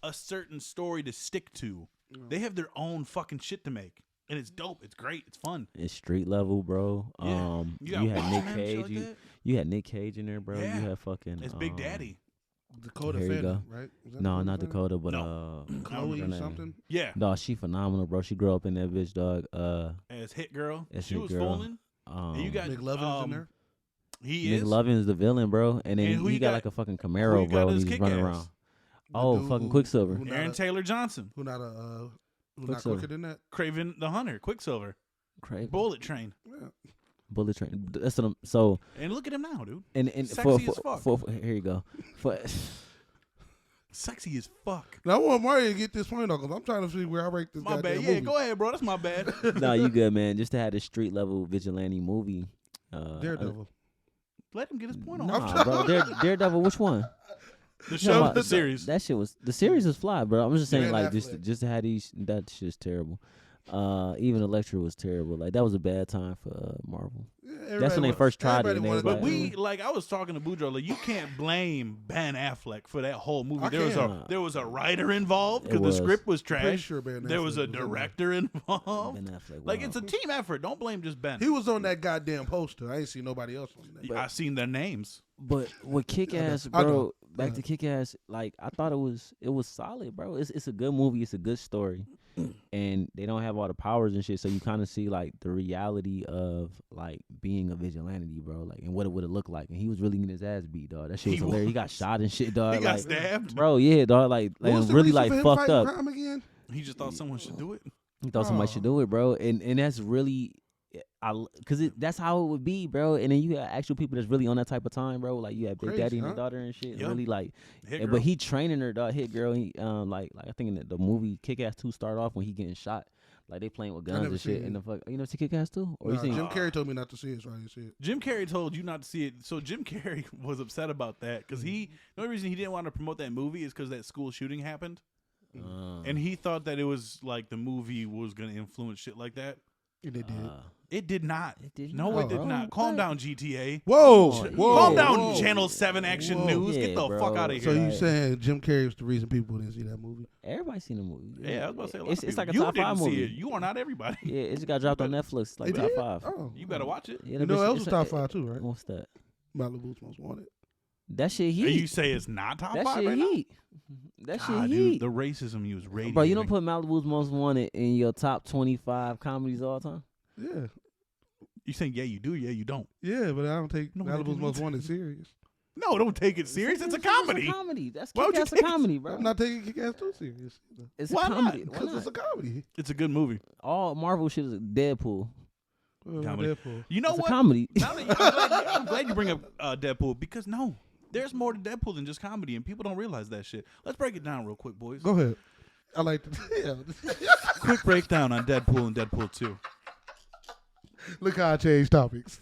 a certain story to stick to. They have their own fucking shit to make. And it's dope. It's great. It's fun. It's street level, bro. Yeah. You had Nick Watchmen, Cage. shit like that? You had Nick Cage in there, bro. Yeah. You had fucking. It's Big Daddy. Dakota Here you Fanning, go. right? No, not Dakota, but Chloe her name. something. Yeah. Dog, she phenomenal, bro. She grew up in that bitch, dog. As Hit Girl. As She Hit was Girl. fooling. And you got McLovin's in there. He Nick is. Lovin's the villain, bro. And then And who he you got got- like a fucking who Camaro, you got bro. And as he's just running Kick-Ass? around. The Oh, dude fucking Quicksilver. who not Aaron a- Taylor Johnson. Who not a who not Quicksilver. quicker than that? Craven the Hunter. Quicksilver. Crazy. Bullet Train. Yeah. Bullet Train. That's what I'm. So And look at him now, dude. and Sexy as fuck. for here you go. For Sexy as fuck. Now I want Mario to get this point on because I'm trying to see where I rank this. My bad. goddamn Yeah, movie. go ahead, bro. That's my bad. nah, you good, man. Just to have a street level vigilante movie. Daredevil. Let him get his point on. Nah, bro. Daredevil. Which one? The You show, talking about- the series. That shit was the series is fly, bro. I'm just saying, Yeah, like, Netflix. just to have these. That shit's terrible. Even Electra was terrible. Like that was a bad time for Marvel. That's when they first tried it, and they was But like, I was talking to Boudreaux, like, you can't blame Ben Affleck for that whole movie. I can't. There was a writer involved It because the was. script was Pretty trash. sure Ben There was Affleck a in there. director involved. Ben Affleck. Like, wow. it's a team effort. Don't blame just Ben. He was on that goddamn poster. I ain't seen nobody else on that. I seen their names. But with Kick Ass, I know. bro, back to Kick Ass, like I thought it was solid, bro. It's a good movie. It's a good story, and they don't have all the powers and shit. So you kind of see like the reality of like being a vigilante, bro. Like and what it would have looked like. And he was really getting his ass beat, dog. That shit was hilarious. He got shot and shit, dog. He got like, stabbed. bro. Yeah, dog. Like What was the really reason like for him fucked fighting up. crime again? He just thought someone should do it. He thought somebody should do it, bro. And that's really. That's how it would be, bro. And then you got actual people that's really on that type of time, bro. Like you have Big Crazy, Daddy and huh? his daughter and shit. Yep. Really like, Hit but Girl. he training her, dog. Hit Girl. He like I think in the movie Kick Ass 2 started off when he getting shot. Like they playing with guns never and shit. seen And it. the fuck, you know, see Kick Ass 2? Or you Nah, seen? Jim Carrey told me not to see it, so I didn't see it. Jim Carrey told you not to see it. So Jim Carrey was upset about that because the only reason he didn't want to promote that movie is because that school shooting happened. And he thought that it was like the movie was going to influence shit like that. And they did. It did not. It did No, not, it did bro. not. Calm What? down, GTA. Whoa, Whoa, whoa, Calm down, whoa. Channel 7 Action Whoa. News. Yeah, Get the bro. fuck out of So here. you Right. saying Jim Carrey was the reason people didn't see that movie? Everybody seen the movie. Yeah, I was about to say a lot It's, of it's like a people. top You 5 didn't see movie. it. You are not everybody. Yeah, it just got dropped on Netflix, like It top did? 5. Oh, You better watch it. Yeah, You know what else was it's top 5 too, right? What's that? Malibu's Most Wanted. That shit And heat. you say it's not top That 5 shit right heat. That now? shit God, heat. dude, the racism you was radiating. Bro, you don't put Malibu's Most Wanted in your top 25 comedies all time? Yeah, You saying yeah, you do, yeah, you don't. yeah, but I don't take No, I Malibu's didn't Most mean Wanted serious. No, don't take it serious. It's a comedy. It's a comedy. That's Why would you kick-ass a take it- comedy, bro. I'm not taking Kick-Ass too serious. It's Why a not? comedy. Why Because not? it's a comedy. It's a good movie. All Marvel shit is Deadpool. Comedy. Deadpool. You know It's a what? comedy. Now that I'm glad you bring up Deadpool because no, there's more to Deadpool than just comedy, and people don't realize that shit. Let's break it down real quick, boys. Go ahead. I like to. Yeah. Quick breakdown on Deadpool and Deadpool 2. Look how I changed topics.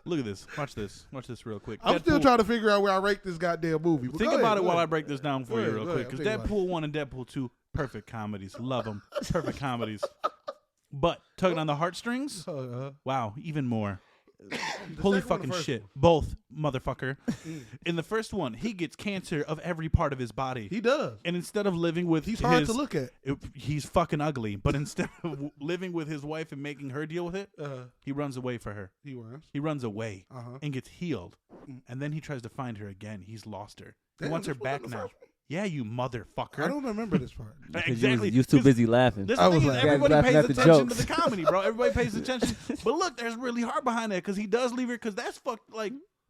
Look at this. Watch this. Watch this real quick. I'm still Deadpool- trying to figure out where I rank this goddamn movie. But Think go about ahead, it go while I ahead. break this down for Go you ahead, real go quick. ahead. Because I'm thinking Deadpool 1 and Deadpool 2, perfect comedies. Love them. Perfect comedies. But tugging on the heartstrings, wow, even more. Holy second one or fucking first shit. one? Both, motherfucker. In the first one, he gets cancer of every part of his body. He does. And instead of living with He's his, hard to look at. he's fucking ugly. But instead of living with his wife and making her deal with it, he runs away for her. He runs. He runs away Uh-huh. and gets healed. And then he tries to find her again. He's lost her. He Damn, wants her this wasn't back the now. first one? Yeah, you motherfucker. I don't remember this part. Exactly. You was too 'Cause busy laughing. This I thing was is like- everybody Laughing pays at the attention to jokes. the comedy, bro. Everybody pays attention. But look, there's really hard behind that because he does leave her because that's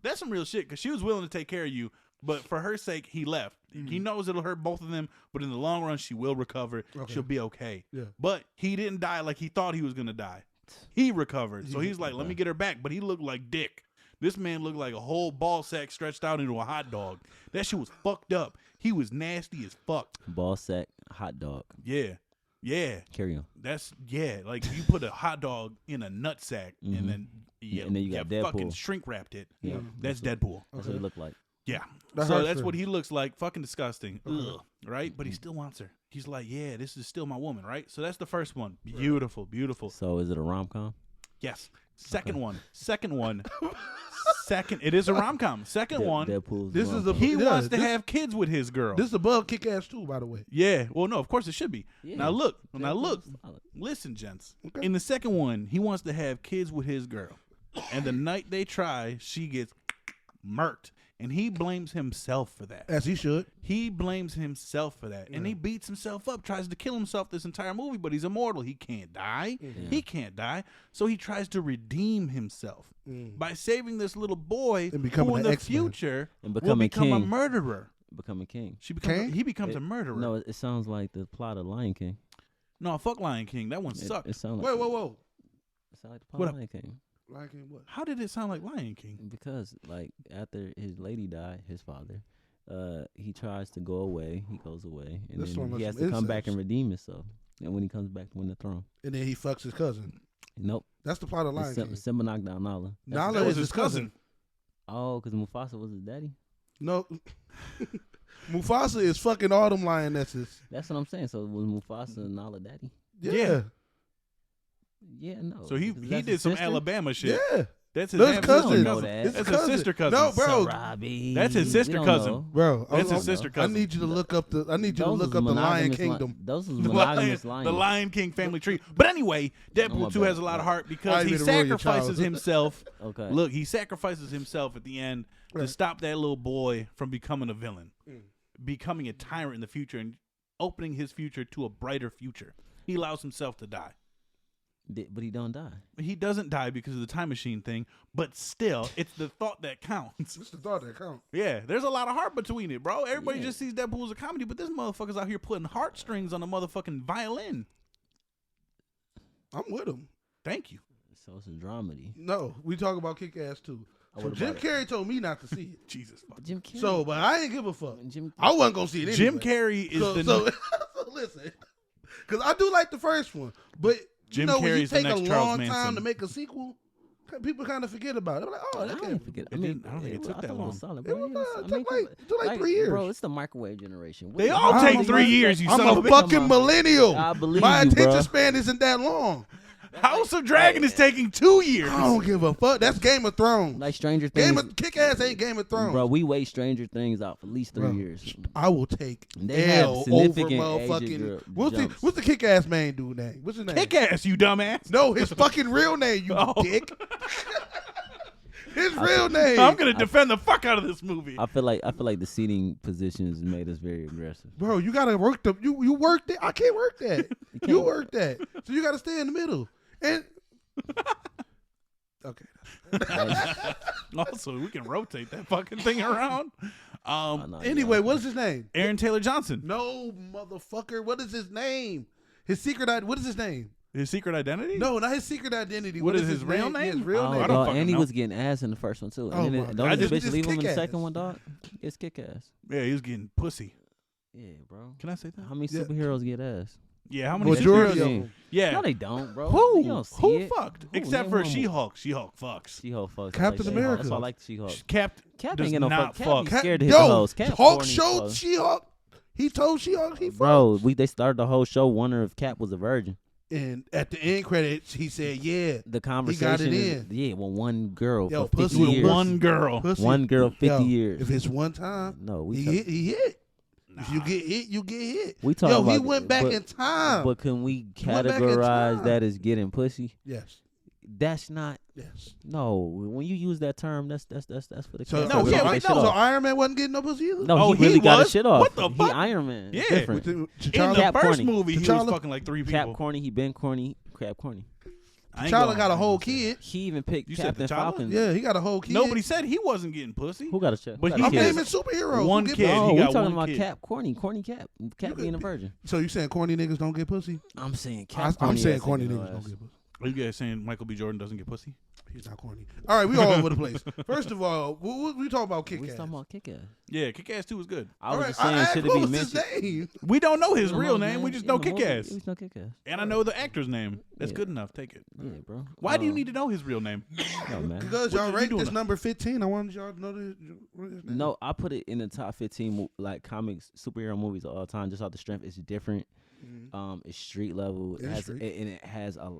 that's some real shit because she was willing to take care of you. But for her sake, he left. He knows it'll hurt both of them, but in the long run, she will recover. Okay. She'll be okay. Yeah. But he didn't die like he thought he was going to die. He recovered. So he's like, let me get her back. But he looked like dick. This man looked like a whole ball sack stretched out into a hot dog. That shit was fucked up. He was nasty as fuck. Ball sack, hot dog. Yeah. Yeah. Carry on. That's like you put a hot dog in a nut sack and then And then you got Deadpool. fucking shrink wrapped it. Yeah. That's Deadpool. That's what it looked like. Yeah. That So hurts that's her. what he looks like. Fucking disgusting. Ugh. Right? But he still wants her. He's like, yeah, this is still my woman, right? So that's the first one. Beautiful, beautiful. So is it a rom-com? Yes. Second one. Second, it is a rom-com. Second one, Deadpool's This is rom-com. a he wants to this, have kids with his girl. This is above Kick-Ass 2, by the way. Yeah. Well, no, of course it should be. Yeah. Now look. Deadpool's solid. Listen, gents. Okay. In the second one, he wants to have kids with his girl. And the night they try, she gets murked. And he blames himself for that. As he should. He blames himself for that. And he beats himself up, tries to kill himself this entire movie, but he's immortal. He can't die. He can't die. So he tries to redeem himself by saving this little boy And becoming who in an the X-Men. future And will becoming become a king. murderer. Becoming king. He becomes a murderer. No, it sounds like the plot of Lion King. No, fuck Lion King. That one sucked. It sounds like Whoa. It sounds like the plot What of up? Lion King. Lion King what? How did it sound like Lion King? Because like after his lady died, his father, he tries to go away. He goes away, and This one then he was has to come back incest. and redeem himself. And when he comes back to win the throne, And then he fucks his cousin. nope. That's the plot of Lion King. Simba knocked down Nala. Nala That was is his cousin. Oh, because Mufasa was his daddy. No. Mufasa is fucking all them lionesses. That's what I'm saying. So was Mufasa Nala daddy? Yeah. Yeah, no. So he because that's did his some sister? Alabama shit. Yeah. That's his That's half cousin. sister know that. It's That's a his cousin. sister cousin. No, bro. Robbie. That's his sister We don't cousin. know. Bro, That's his I'm- sister I cousin. need you to look up the. I need you to Those look was up the Lion monogamous Kingdom. Those was The monogamous Lion, lions. the Lion King family tree. But anyway, my Deadpool 2 bad. has a lot of heart I because he didn't ruin your sacrifices childhood. himself. Okay. Look, he sacrifices himself at the end to Right. stop that little boy from becoming a villain, becoming a tyrant in the future, and opening his future to a brighter future. He allows himself to die. But he don't die. He doesn't die because of the time machine thing, but still, it's the thought that counts. It's the thought that counts. Yeah, there's a lot of heart between it, bro. Everybody Yeah. just sees Deadpool as a comedy, but this motherfucker's out here putting heartstrings on a motherfucking violin. I'm with him. Thank you. So it's a dramedy. No, we talk about Kick-Ass too. So what Jim about Carrey told me not to see it. Jesus fuck. Jim Carrey. So, but I ain't give a fuck. Jim. I wasn't gonna see it anyway. Jim Carrey is So, the so, so listen, because I do like the first one, but Jim you know, when you Carrey's the take a next Charles long time Manson. to make a sequel, people kind of forget about it. They're like, oh, I that didn't can't forget. It didn't- I don't think it took I that thought long. was solid, It bro. was, Yes, it I took mean, like 3 years. Bro, it's the microwave generation. They What- all I'm take a 3 years, you I'm son a of a bitch. fucking millennial. I believe My you, attention bro. span isn't that long. House of Dragon is taking 2 years. I don't give a fuck. That's Game of Thrones. Like Stranger Things. Kick-Ass ain't Game of Thrones. Bro, we wait Stranger Things out for at least 3 years. I will take They have L over significant motherfucking. jumps. What's the Kick-Ass main dude name? What's his name? Kick-Ass, you dumbass. No, his fucking real name, you dick. His real name. I'm gonna defend the fuck out of this movie. I feel like the seating positions made us very aggressive. Bro, you gotta work you work that. I can't work that. You work that. So you gotta stay in the middle. And okay. Also, we can rotate that fucking thing around. Anyway, what's his name? Aaron Taylor Johnson. No, motherfucker. What is his name? What is his name? His secret identity? No, not his secret identity. What is his real name? His real name. I don't fucking and he know. was getting ass in the first one too. Oh And my then God. don't the just bitch leave him in the kick-ass. second one, dog? It's kick ass. Yeah, he was getting pussy. Yeah, bro. Can I say that? How many Yeah. superheroes get ass? Yeah, how many Majority superheroes? of them. Yeah. No, they don't, bro. Who? You don't see Who it. fucked? Who? Except Name for one. She-Hulk. She-Hulk fucks. She-Hulk fucks. Captain I like America. That's why I like She-Hulk. Cap Cap does ain't get no not fuck. fuck. Cap be scared to hit the hoes. Cap Hulk corny showed as fuck. She-Hulk. He told She-Hulk he fucked. Bro, they started the whole show wondering if Cap was a virgin. And at the end credits, he said, "Yeah, The conversation is, in. yeah, well, one girl Yo, for 50 pussy With years. one girl. pussy." One girl, 50 Yo, years. If it's one time, No, we he talk- hit. He hit. If you get hit, you get hit. We talk Yo, he about went back in time. But can we went back in categorize time. that as getting pussy? Yes, That's not. yes. No, when you use that term, that's for the So, cats. No, They yeah, got right, their shit so off. Iron Man wasn't getting no pussy either. No, Oh, he really he got his was? shit off. What the He fuck? Iron Man. Yeah. Different. In T'Challa, the Cap first corny. movie, he was T'Challa- fucking like 3 Cap people. corny. He been corny. Crab corny. I ain't T'Challa gonna- got a whole kid. He even picked You said Captain T'Challa? Falcon. Yeah, he got a whole kid. Nobody said he wasn't getting pussy. Who got a check? But Who he got I'm a gets- naming superheroes. one who get kid. pussy. No, He we got talking one about kid. Cap corny. Corny Cap. Cap being a virgin. So you saying corny niggas don't get pussy? I'm saying Cap. I'm saying ass corny nigga, niggas ass. don't get pussy. Are you guys saying Michael B. Jordan doesn't get pussy? He's not corny. All right, we all over the place. First of all, we talking about We Kick-Ass. talking about kick ass. Yeah, Kick-Ass 2 was good. I All was right, just saying, asked should what it be was mentioned? his name? We don't know his You real know, name. man, We just in know the movie, Kick-Ass. We just know kick ass. And I know the actor's name. That's Yeah. good enough. Take it. Yeah, bro. Why do you need to know his real name? No, man. Because What y'all you ranked doing this now? number 15. I wanted y'all to know his name. No, I put it in the top 15 like comics superhero movies of all time. Just off the strength, it's different. It's street level. It is street. And it has a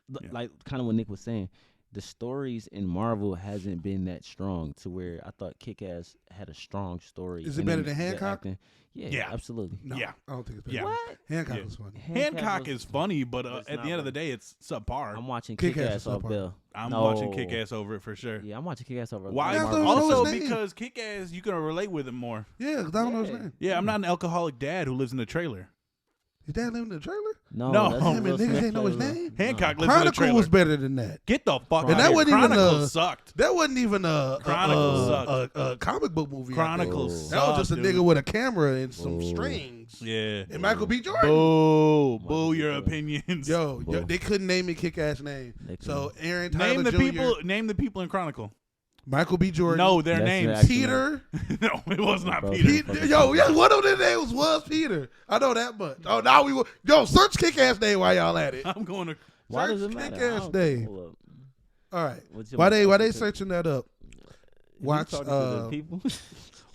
Yeah. like kind of what Nick was saying. The stories in Marvel hasn't been that strong to where I thought Kick-Ass had a strong story. Is it and better then than the Hancock? acting- Yeah, Yeah. absolutely. No, Yeah. I don't think it's better. Yeah. What? Hancock Yeah. was funny. Hancock was- is funny, but It's at not the end of the really. day, it's subpar. I'm watching Kick-Ass Kick-Ass is off subpar. Bill. I'm No. watching Kick-Ass over it for sure. Yeah, I'm watching Kick-Ass over. Why? Yeah, I Marvel. don't know Also, his name. because Kick-Ass, you can relate with him more. Yeah, because I don't know his Yeah. name. Yeah, I'm not an alcoholic dad who lives in the trailer. His dad lived in the trailer? No, No. that's Damn it, Will niggas Smith ain't know his plays name? Will. Hancock lives in the Chronicle trailer. was better than that. Get the fuck And out that of here. wasn't even Chronicles sucked. That wasn't even Chronicles sucked. a comic book movie. I think. Chronicles That was just a sucked, nigga dude. with a camera and some Oh. strings. Yeah. And Michael B. Jordan. Boo. Michael Boo B. your Jordan. opinions. Yo, Bro. they couldn't name me Kick-Ass name. They So couldn't. Aaron Tyler Name the Jr., people in Chronicle. Michael B. Jordan. No, their That's names. actually- Peter. No, it was not Bro, Peter. Peter. Yo, yeah, one of their names was Peter. I know that much. Oh, now we will. Yo, search Kick-Ass name while y'all at it. I'm going to. Why Search does it matter? Kick-Ass I don't- Day. Hold up. All right. What's your- Why they what's your- searching that up? You Watch. talking to the people?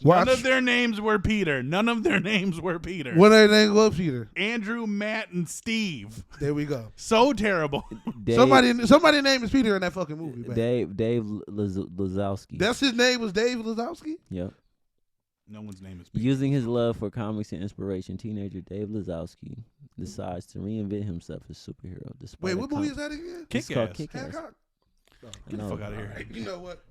Watch. None of their names were Peter. None of their names were Peter. What their name was Peter? Andrew, Matt, and Steve. There we go. So terrible. Dave, Somebody name is Peter in that fucking movie. Man. Dave Lazowski. That's his name was Dave Lazowski. Yep. No one's name is Peter. Using his love for comics and inspiration, teenager Dave Lazowski decides to reinvent himself as a superhero. Despite Wait, a what movie is that again? It's called Kick-Ass. Kick-Ass. Hancock. Get the fuck out of here. Alright, you know what?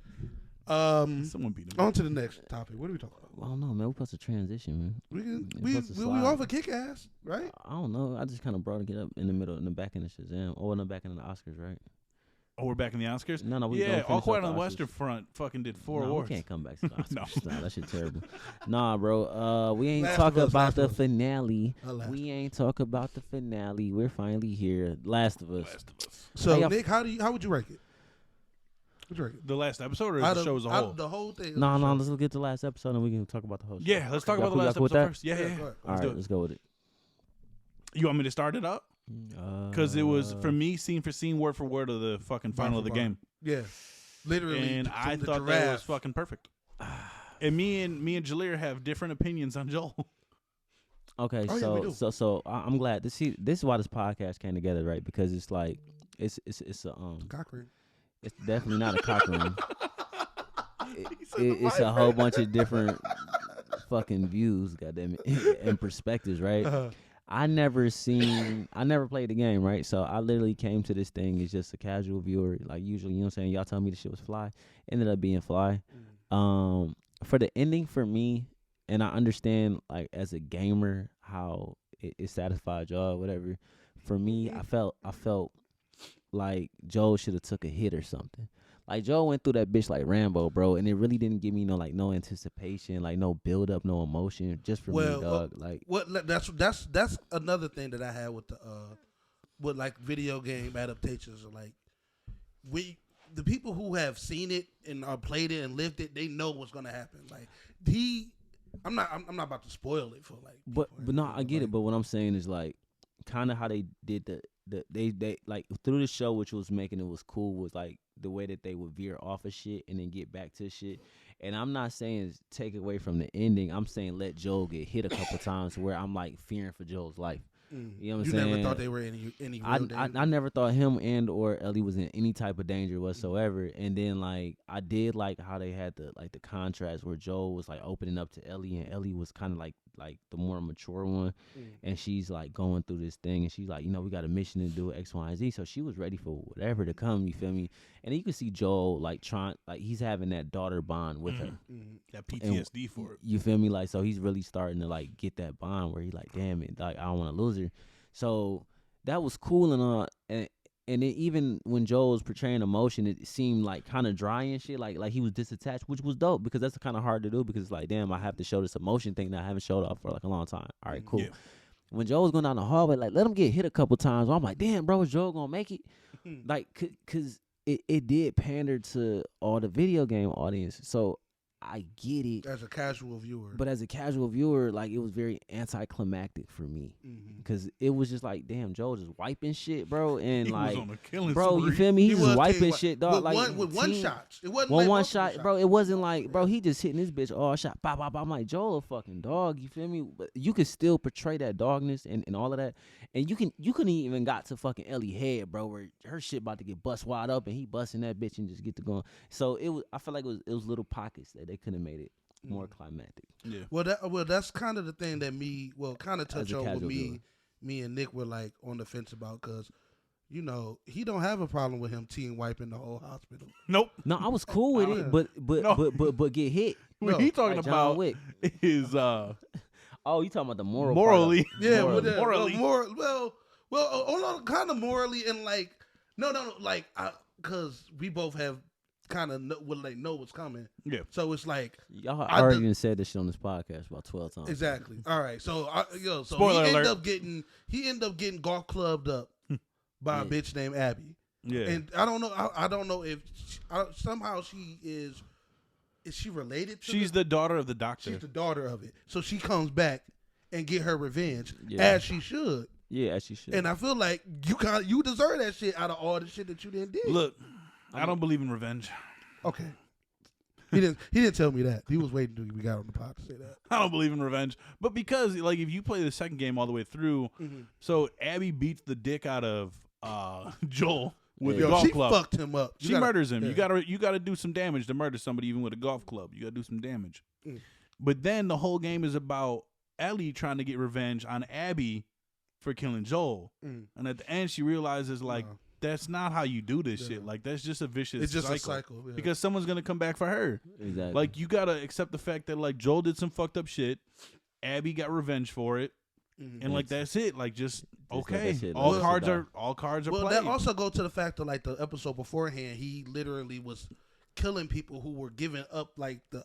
Someone beat him. On to the next topic. What are we talking about? I don't know, man. We're supposed to transition, man. We can It's we supposed to we slide. off a Kick-Ass, right? I don't know. I just kind of brought it up in the middle, in the back end of Shazam, or in the back end of the Oscars, right? Oh, we're back in the Oscars? No, we Yeah, don't All finish Quiet up on the Oscars. Western Front fucking did 4 No, awards. we can't come back to the Oscars. No. Nah, that shit terrible. Nah, bro. We ain't Last talk of Us, about Last the of Us. finale. Last We ain't talk about the finale. We're finally here. Last of Us. Last of Us. So Hey, Nick, how would you rank it? What'd you rank it? The last episode or Out the of- show as a out whole? of the whole thing. No, let's get to the last episode and we can talk about the whole show. Yeah, let's talk about the Y'all last cool with episode that? first. Yeah. go ahead. All Let's right, do it. let's go with it. You want me to start it up? Because it was, for me, scene for scene, word for word of the fucking final of the for bar. game. Yeah, literally. And from I the thought that was giraffe. fucking perfect. And me and Jalir have different opinions on Joel. Okay, Oh, yeah, we do. so I'm glad. This is why this podcast came together, right? Because it's like It's a Cock ring. It's definitely not a cock ring. It's a whole bunch of different fucking views, goddamn it, and perspectives, right? I never played the game, right? So I literally came to this thing as just a casual viewer. Like usually, you know what I'm saying? Y'all tell me the shit was fly. Ended up being fly. For the ending for me, and I understand like as a gamer how it satisfied y'all, whatever. For me, I felt like Joel should have took a hit or something. Like Joel went through that bitch like Rambo, bro, and it really didn't give me no anticipation, like no build up, no emotion, just for me, dog. That's another thing that I had with with like video game adaptations. Like the people who have seen it and played it and lived it, they know what's gonna happen. Like I'm not about to spoil it for like. But no, I get it. But what I'm saying is like, kind of how they did they like through the show, which was making it was cool, was like the way that they would veer off of shit and then get back to shit. And I'm not saying take away from the ending. I'm saying let Joel get hit a couple times where I'm like fearing for Joel's life. You know what I'm saying? You never thought they were in any real danger? I never thought him and or Ellie was in any type of danger whatsoever. And then like I did like how they had the contrast where Joel was like opening up to Ellie and Ellie was kind of like the more mature one, and she's like going through this thing and she's like, you know, we got a mission to do X, Y, and Z. So she was ready for whatever to come. You feel me? And then you can see Joel like trying, like he's having that daughter bond with her. That PTSD for it. You feel me? Like, so he's really starting to like get that bond where he's like, damn it, like I don't want to lose her. So that was cool and all. And it, even when Joel was portraying emotion, it seemed like kind of dry and shit, like he was disattached, which was dope because that's kind of hard to do because it's like, damn, I have to show this emotion thing that I haven't showed off for like a long time. All right, cool. Yeah. When Joel was going down the hallway, like let him get hit a couple times. I'm like, damn, bro, is Joel gonna make it? Like, cause it did pander to all the video game audience. So I get it as a casual viewer, but as a casual viewer, like it was very anticlimactic for me because it was just like, damn, Joel just wiping shit, bro, and he like, was on a killing bro, spree. you feel me? He was wiping shit, dog. With one shot. It wasn't one shot, bro. It wasn't like, bro, he just hitting this bitch all shot, bop, bop, bop. I'm like, Joel, a fucking dog. You feel me? But you could still portray that dogness and all of that, and you couldn't even got to fucking Ellie head, bro, where her shit about to get bust wide up and he busting that bitch and just get to going. So it was. I feel like it was little pockets that they could have made it more climactic. Yeah. Well, that's kind of the thing that kind of touch on with me. viewer. Me and Nick were like on the fence about because, you know, he don't have a problem with him team wiping the whole hospital. Nope. No, I was cool with it, but get hit. What he talking like John about Wick. is oh, you talking about the moral morally. part Yeah, morally. Well, kind of morally and like no, like because we both have kind of know what's coming. Yeah. So it's like y'all already done said this shit on this podcast about 12 times. Exactly. All right. So Spoiler he alert. ended up getting golf clubbed up by a bitch named Abby. Yeah. And I don't know if somehow she is she related to She's the daughter of the doctor. She's the daughter of it. So she comes back and get her revenge as she should. Yeah, as she should. And I feel like you deserve that shit out of all the shit that you didn't do. Look, I don't believe in revenge. Okay. He didn't tell me that. He was waiting until we got on the pod to say that. I don't believe in revenge. But because, like, if you play the second game all the way through, so Abby beats the dick out of Joel with a golf club. She fucked him up. She murders him. Yeah. You gotta do some damage to murder somebody even with a golf club. You gotta do some damage. But then the whole game is about Ellie trying to get revenge on Abby for killing Joel. And at the end she realizes like that's not how you do this shit. Like that's just a vicious It's just cycle. a cycle. Yeah. Because someone's gonna come back for her. Exactly. Like you gotta accept the fact that like Joel did some fucked up shit. Abby got revenge for it. And like that's it. Like just okay. All cards are played. Well, that also goes to the fact that like the episode beforehand, he literally was killing people who were giving up like the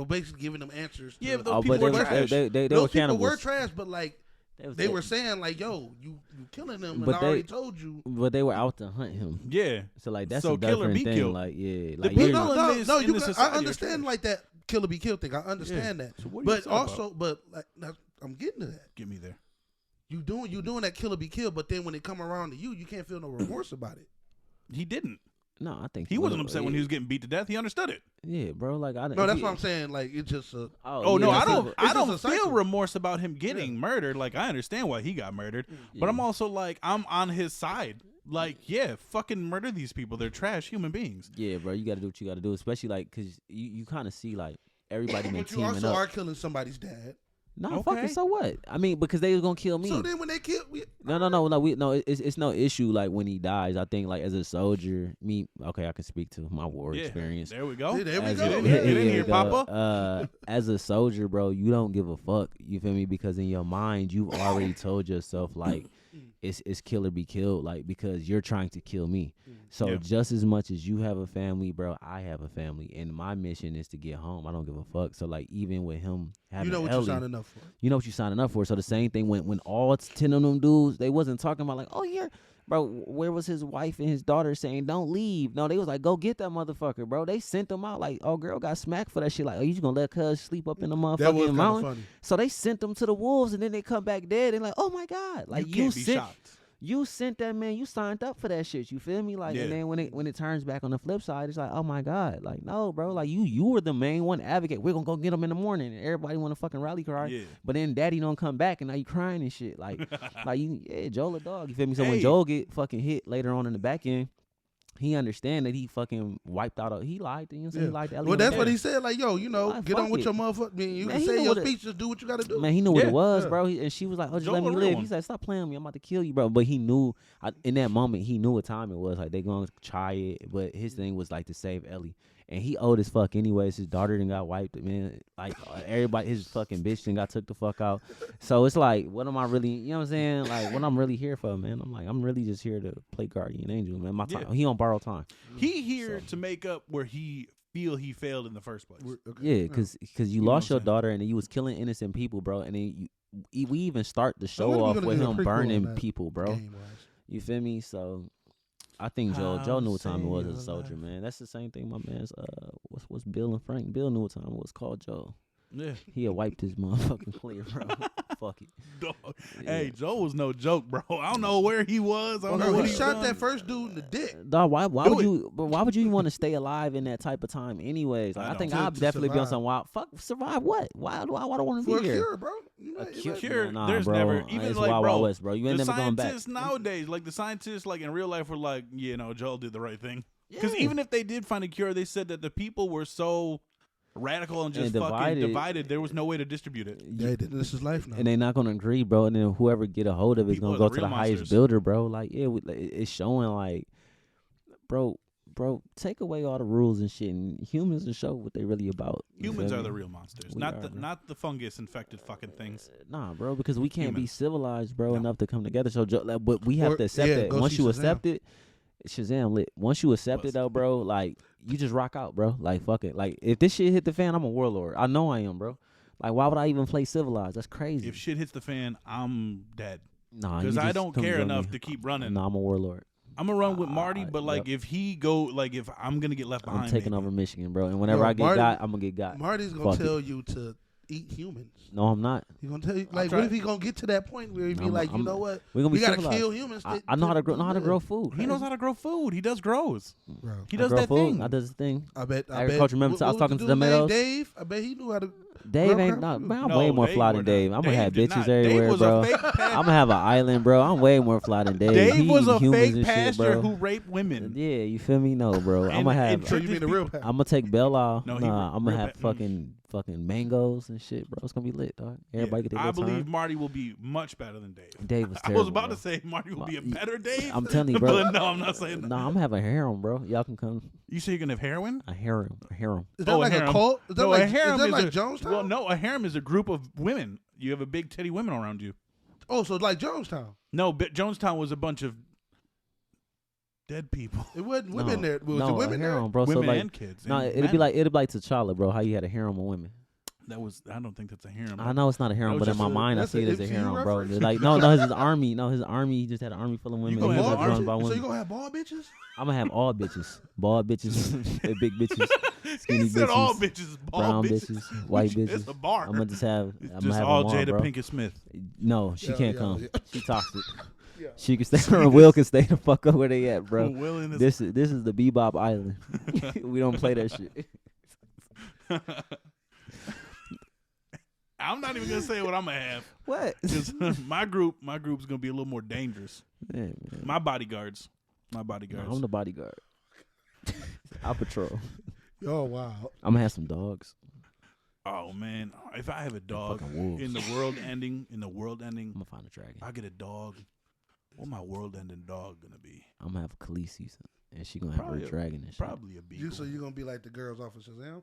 basically giving them answers. Yeah, but those people were trash. They those were people cannibals. were trash, but like they were saying like, "Yo, you killing them," and I already told you. But they were out to hunt him. Yeah. So like that's So a kill or different be thing. killed. Like yeah, The like people you're- in No, this I society understand are like that kill or be killed thing. I understand that. So what are you But talking also, about? like I'm getting to that. Get me there. You doing that kill or be killed, but then when it come around to you can't feel no remorse about it. He didn't. no, I think He wasn't upset when he was getting beat to death. He understood it. Yeah, bro. Like I No, that's what I'm saying. Like it's just a. Oh no, yeah, I don't. it's I just don't a cycle. feel remorse about him getting murdered. Like I understand why he got murdered, but I'm also like I'm on his side. Like, yeah, fucking murder these people. They're trash human beings. Yeah, bro, you got to do what you got to do, especially like because you kind of see like everybody been But you teaming also up. are killing somebody's dad. No, Okay. fucking so what? I mean, because they was gonna kill me. So then when they kill, No. It's no issue like when he dies. I think like as a soldier, I can speak to my war experience. There we go. Yeah, there we As go. Get in There here, we Papa. As a soldier, bro, you don't give a fuck. You feel me? Because in your mind, you've already told yourself like it's kill or be killed, like because you're trying to kill me. So Yeah. just as much as you have a family, bro, I have a family, and my mission is to get home. I don't give a fuck. So like even with him having you know what Ellie, you're signing up for. you know what you're signing up for. So the same thing when all 10 of them dudes, they wasn't talking about like, oh yeah, bro, where was his wife and his daughter saying don't leave? No, they was like, go get that motherfucker, bro. They sent them out like, oh girl got smacked for that shit. Like, oh, you just gonna let cuz sleep up in the That was motherfucking kind of mountain? funny. So they sent them to the wolves, and then they come back dead and like, oh my god, like you can't be sent. shocked. You sent that man. You signed up for that shit. You feel me? Like, Yeah. and then when it turns back on the flip side, it's like, oh my god, like no, bro, like you were the main one advocate. We're gonna go get him in the morning, and everybody want to fucking rally cry. Yeah. But then Daddy don't come back, and now you crying and shit. Like, Joel a dog. You feel me? So when Hey. Joel get fucking hit later on in the back end, he understand that he fucking wiped out. He lied to you. He lied to Ellie. Well, on that's the what day. he said. Like, yo, Like, get on fuck with it. your motherfucker. I mean, you Man, can he say knew your what it- speech. Just do what you got to do. Man, he knew what Yeah. it was, Yeah. bro. And she was like, "Oh, just Joel let me a real live." one. He said, "Stop playing with me. I'm about to kill you, bro." But he knew in that moment, he knew what time it was. Like they gonna try it, but his thing was like to save Ellie, and he old as fuck anyways. His daughter done got wiped, man. Like everybody, his fucking bitch done got took the fuck out. So it's like, what am I really? You know what I'm saying? Like, what I'm really here for, man? I'm really just here to play guardian angel, man. My time. Yeah. He on borrowed time. He here to make up where he failed in the first place. Yeah, because you know lost what I'm your saying? daughter, and then you was killing innocent people, bro. And then we even start the So when show are we off gonna with do a him prequel on burning that people, bro. game-wise? You feel me? So I think Joe knew what time it was as a soldier, man. That's the same thing my man's what's Bill and Frank. Bill knew what time it was. Called Joe. Yeah. He had wiped his motherfucking clear, bro. Fuck it. Dog. Yeah. Hey, Joe was no joke, bro. I don't know where he was. I don't know Bro, what he he shot done. that first dude in the dick. Dog, why Do would it. you? But why would you even want to stay alive in that type of time, anyways? Like, I I think don't. I'd To definitely be on survive. some wild. Fuck, survive what? Why do I want to For a be here? cure, bro. You might- you might- Cure, Nah, there's bro. never even It's like Wild bro, Wild West, bro. You ain't the never going back. scientists nowadays, like the scientists, like in real life, were like, Joel did the right thing. Because Yeah. even if they did find a cure, they said that the people were so radical and just And fucking divided. There was no way to distribute it. Yeah, this is life now. And they not gonna agree, bro. And then whoever get a hold of it is People gonna are go the to the real highest monsters. builder, bro. Like, yeah, it's showing like, bro, take away all the rules and shit, and humans will show what they really about. You Humans feel are me? the real monsters, We not are, the bro. not the fungus infected fucking things. Nah, bro, because we can't be Humans. civilized, bro, No. enough to come together. So, but we have Or- to accept yeah, that. go Once see you Shazam. accept it, Shazam lit. Once you accept it, What's- though, bro, like you just rock out, bro. Like fuck it. Like if this shit hit the fan, I'm a warlord. I know I am, bro. Like why would I even play civilized? That's crazy. If shit hits the fan, I'm dead. Nah, Because you I just don't come care join enough me. to keep running. Nah, I'm a warlord. I'm gonna run with Marty, but like yep. if he go, like if I'm gonna get left behind, I'm taking maybe. over Michigan, bro. And whenever Yo, I get Marty- got, I'm gonna get got. Marty's gonna Fuck it. tell you to eat humans. No, I'm not. He's gonna tell you like, try what if it. he gonna get to that point where he be I'm- like, you I'm- know what? We're gonna be We gotta civilized. kill humans. I know how to grow food. He knows how to grow food. He does grows. Bro. He I does grow that food. thing. I does the thing. I bet. Agriculture, remember, I was what talking the to the dude named tomatoes? Dave. I bet he knew how to. Dave grow ain't crop not. food. Man, I'm No, way more Dave fly were than not. Dave. I'm gonna Dave have did bitches not. everywhere, Dave was bro. a fake I'm gonna have an island, bro. I'm way more fly than Dave. Dave He was a eating humans fake and shit, pastor bro. who raped women. Yeah, you feel me? No, bro. I'm And- gonna have. and So you mean the real pastor? I'm gonna take Bell off. No, he Nah, I'm gonna real have bad. fucking mangoes and shit, bro. It's gonna be lit, dog. Everybody get their I little believe turn. Marty will be much better than Dave. Dave was I terrible. was about bro. to say Marty will be a Ma- better Dave. I'm telling you, bro. But no, I'm not saying that. Nah, I'm having a harem, bro. Y'all can come. You say you're gonna have heroin? A harem. Is that like a harem. cult? Is that No, like a harem is that is like a, Jonestown? Well, no, a harem is a group of women. You have a big titty women around you. Oh, so like Jonestown. No, but Jonestown was a bunch of dead people, It wasn't No, women there. Was no, it women a there? harem, bro. women so like, and kids. no, and it'd be men. like T'Challa, bro. How you had a harem of women. That was. I don't think that's a harem. I know it's not a harem, was but in just my a- mind, I that's see a it as a MCU harem, bro. reference? Like, no, his army. No, his army. He just had an army full of women. gonna He have was an Bald army? run by bitches? So women. you gonna have bald bitches? I'm gonna have all bitches, bald bitches, and big bitches, skinny he said bitches, all bitches, bald brown bitches, bitches, white It's bitches. a bar. I'm gonna just have. It's I'm just gonna have all them Jada bro. Pinkett Smith. No, she Yeah, can't yeah, come. yeah. She toxic. Yeah. She can stay. Or Will can stay the fuck up where they at, bro. Will in his- This is the Bebop Island. We don't play that shit. I'm not even gonna say what I'm gonna have. What? 'Cause my group's gonna be a little more dangerous. Yeah, man. My bodyguards. No, I'm the bodyguard. I'll patrol. Oh wow. I'm gonna have some dogs. Oh man, if I have a dog fucking wolves. in the world ending, I'm gonna find a dragon. I get a dog. What my world ending dog gonna be? I'm gonna have a Khaleesi, and she gonna have her dragon and shit. Probably a beagle. So you're gonna be like the girls off of Shazam?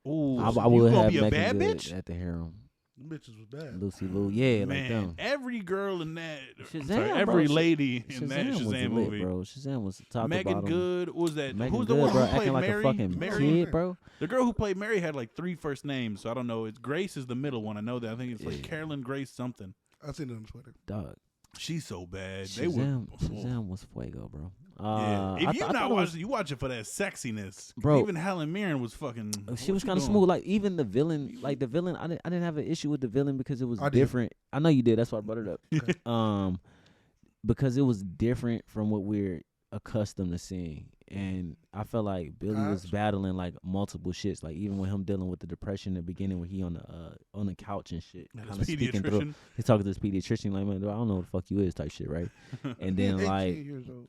Ooh, I so will you gonna have be a Megan bad Good bitch? at the harem. Them bitches was bad. Lucy Liu, yeah, like Man, them. every girl in that, Shazam, sorry, bro. every lady in that was Shazam lit, movie. bro. Shazam was the top to Megan bottom. Good, what was that? Megan Who's Good, the one bro, who played acting like Mary? a fucking Mary? kid, bro. The girl who played Mary had like 3 first names, so I don't know. It's Grace is the middle one. I know that. I think it's like Yeah. Carolyn Grace something. I seen it on Twitter. Dog. She's so bad. Shazam was fuego, bro. Yeah. If you I not thought it was- watching, you watch it for that sexiness, Bro. Even Helen Mirren was fucking. She was kind of smooth. Like even the villain, I didn't have an issue with the villain because it was I did. different. I know you did. That's why I brought it up. Because it was different from what we're accustomed to seeing, and I felt like Billy was Gotcha. battling like multiple shits. Like even with him dealing with the depression in the beginning, when he on the couch and shit, His kind of speaking through. pediatrician. He's talking to his pediatrician like, man, I don't know what the fuck you is type shit, right? And then 18 like. years old.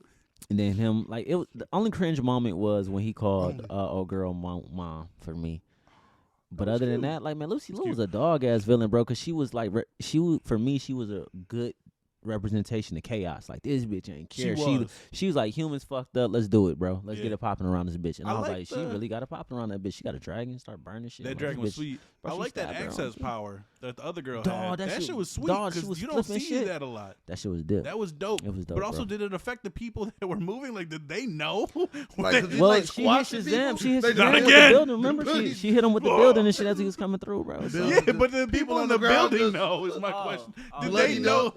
And then him, like, it was the only cringe moment was when he called old girl mom for me. But other than that, like, man, Lucy Liu was a dog ass villain, bro. Cause she was like, for me, she was a good representation of chaos. Like this bitch ain't care. She was like, humans fucked up. Let's do it, bro. Let's get it popping around this bitch. And I was like, she really got it popping around that bitch. She got a dragon, start burning shit. That Like, dragon this was bitch- sweet. bro, I she like that stabbed her access own power that the other girl Dog, had. that That shit- shit was sweet dog, she because was you don't flipping see shit. that a lot. That shit was dope. That was dope. It was dope, But also, bro. did it affect the people that were moving? Like, did they know? Like, 'cause he, Well, like, she hit squashing Shazam. people. She hit They Shazam not with again. the building. Remember, she hit him with the building and shit as he was coming through, bro. So, Yeah, but the people on in the the ground building just- know is my question. Did bloody they know?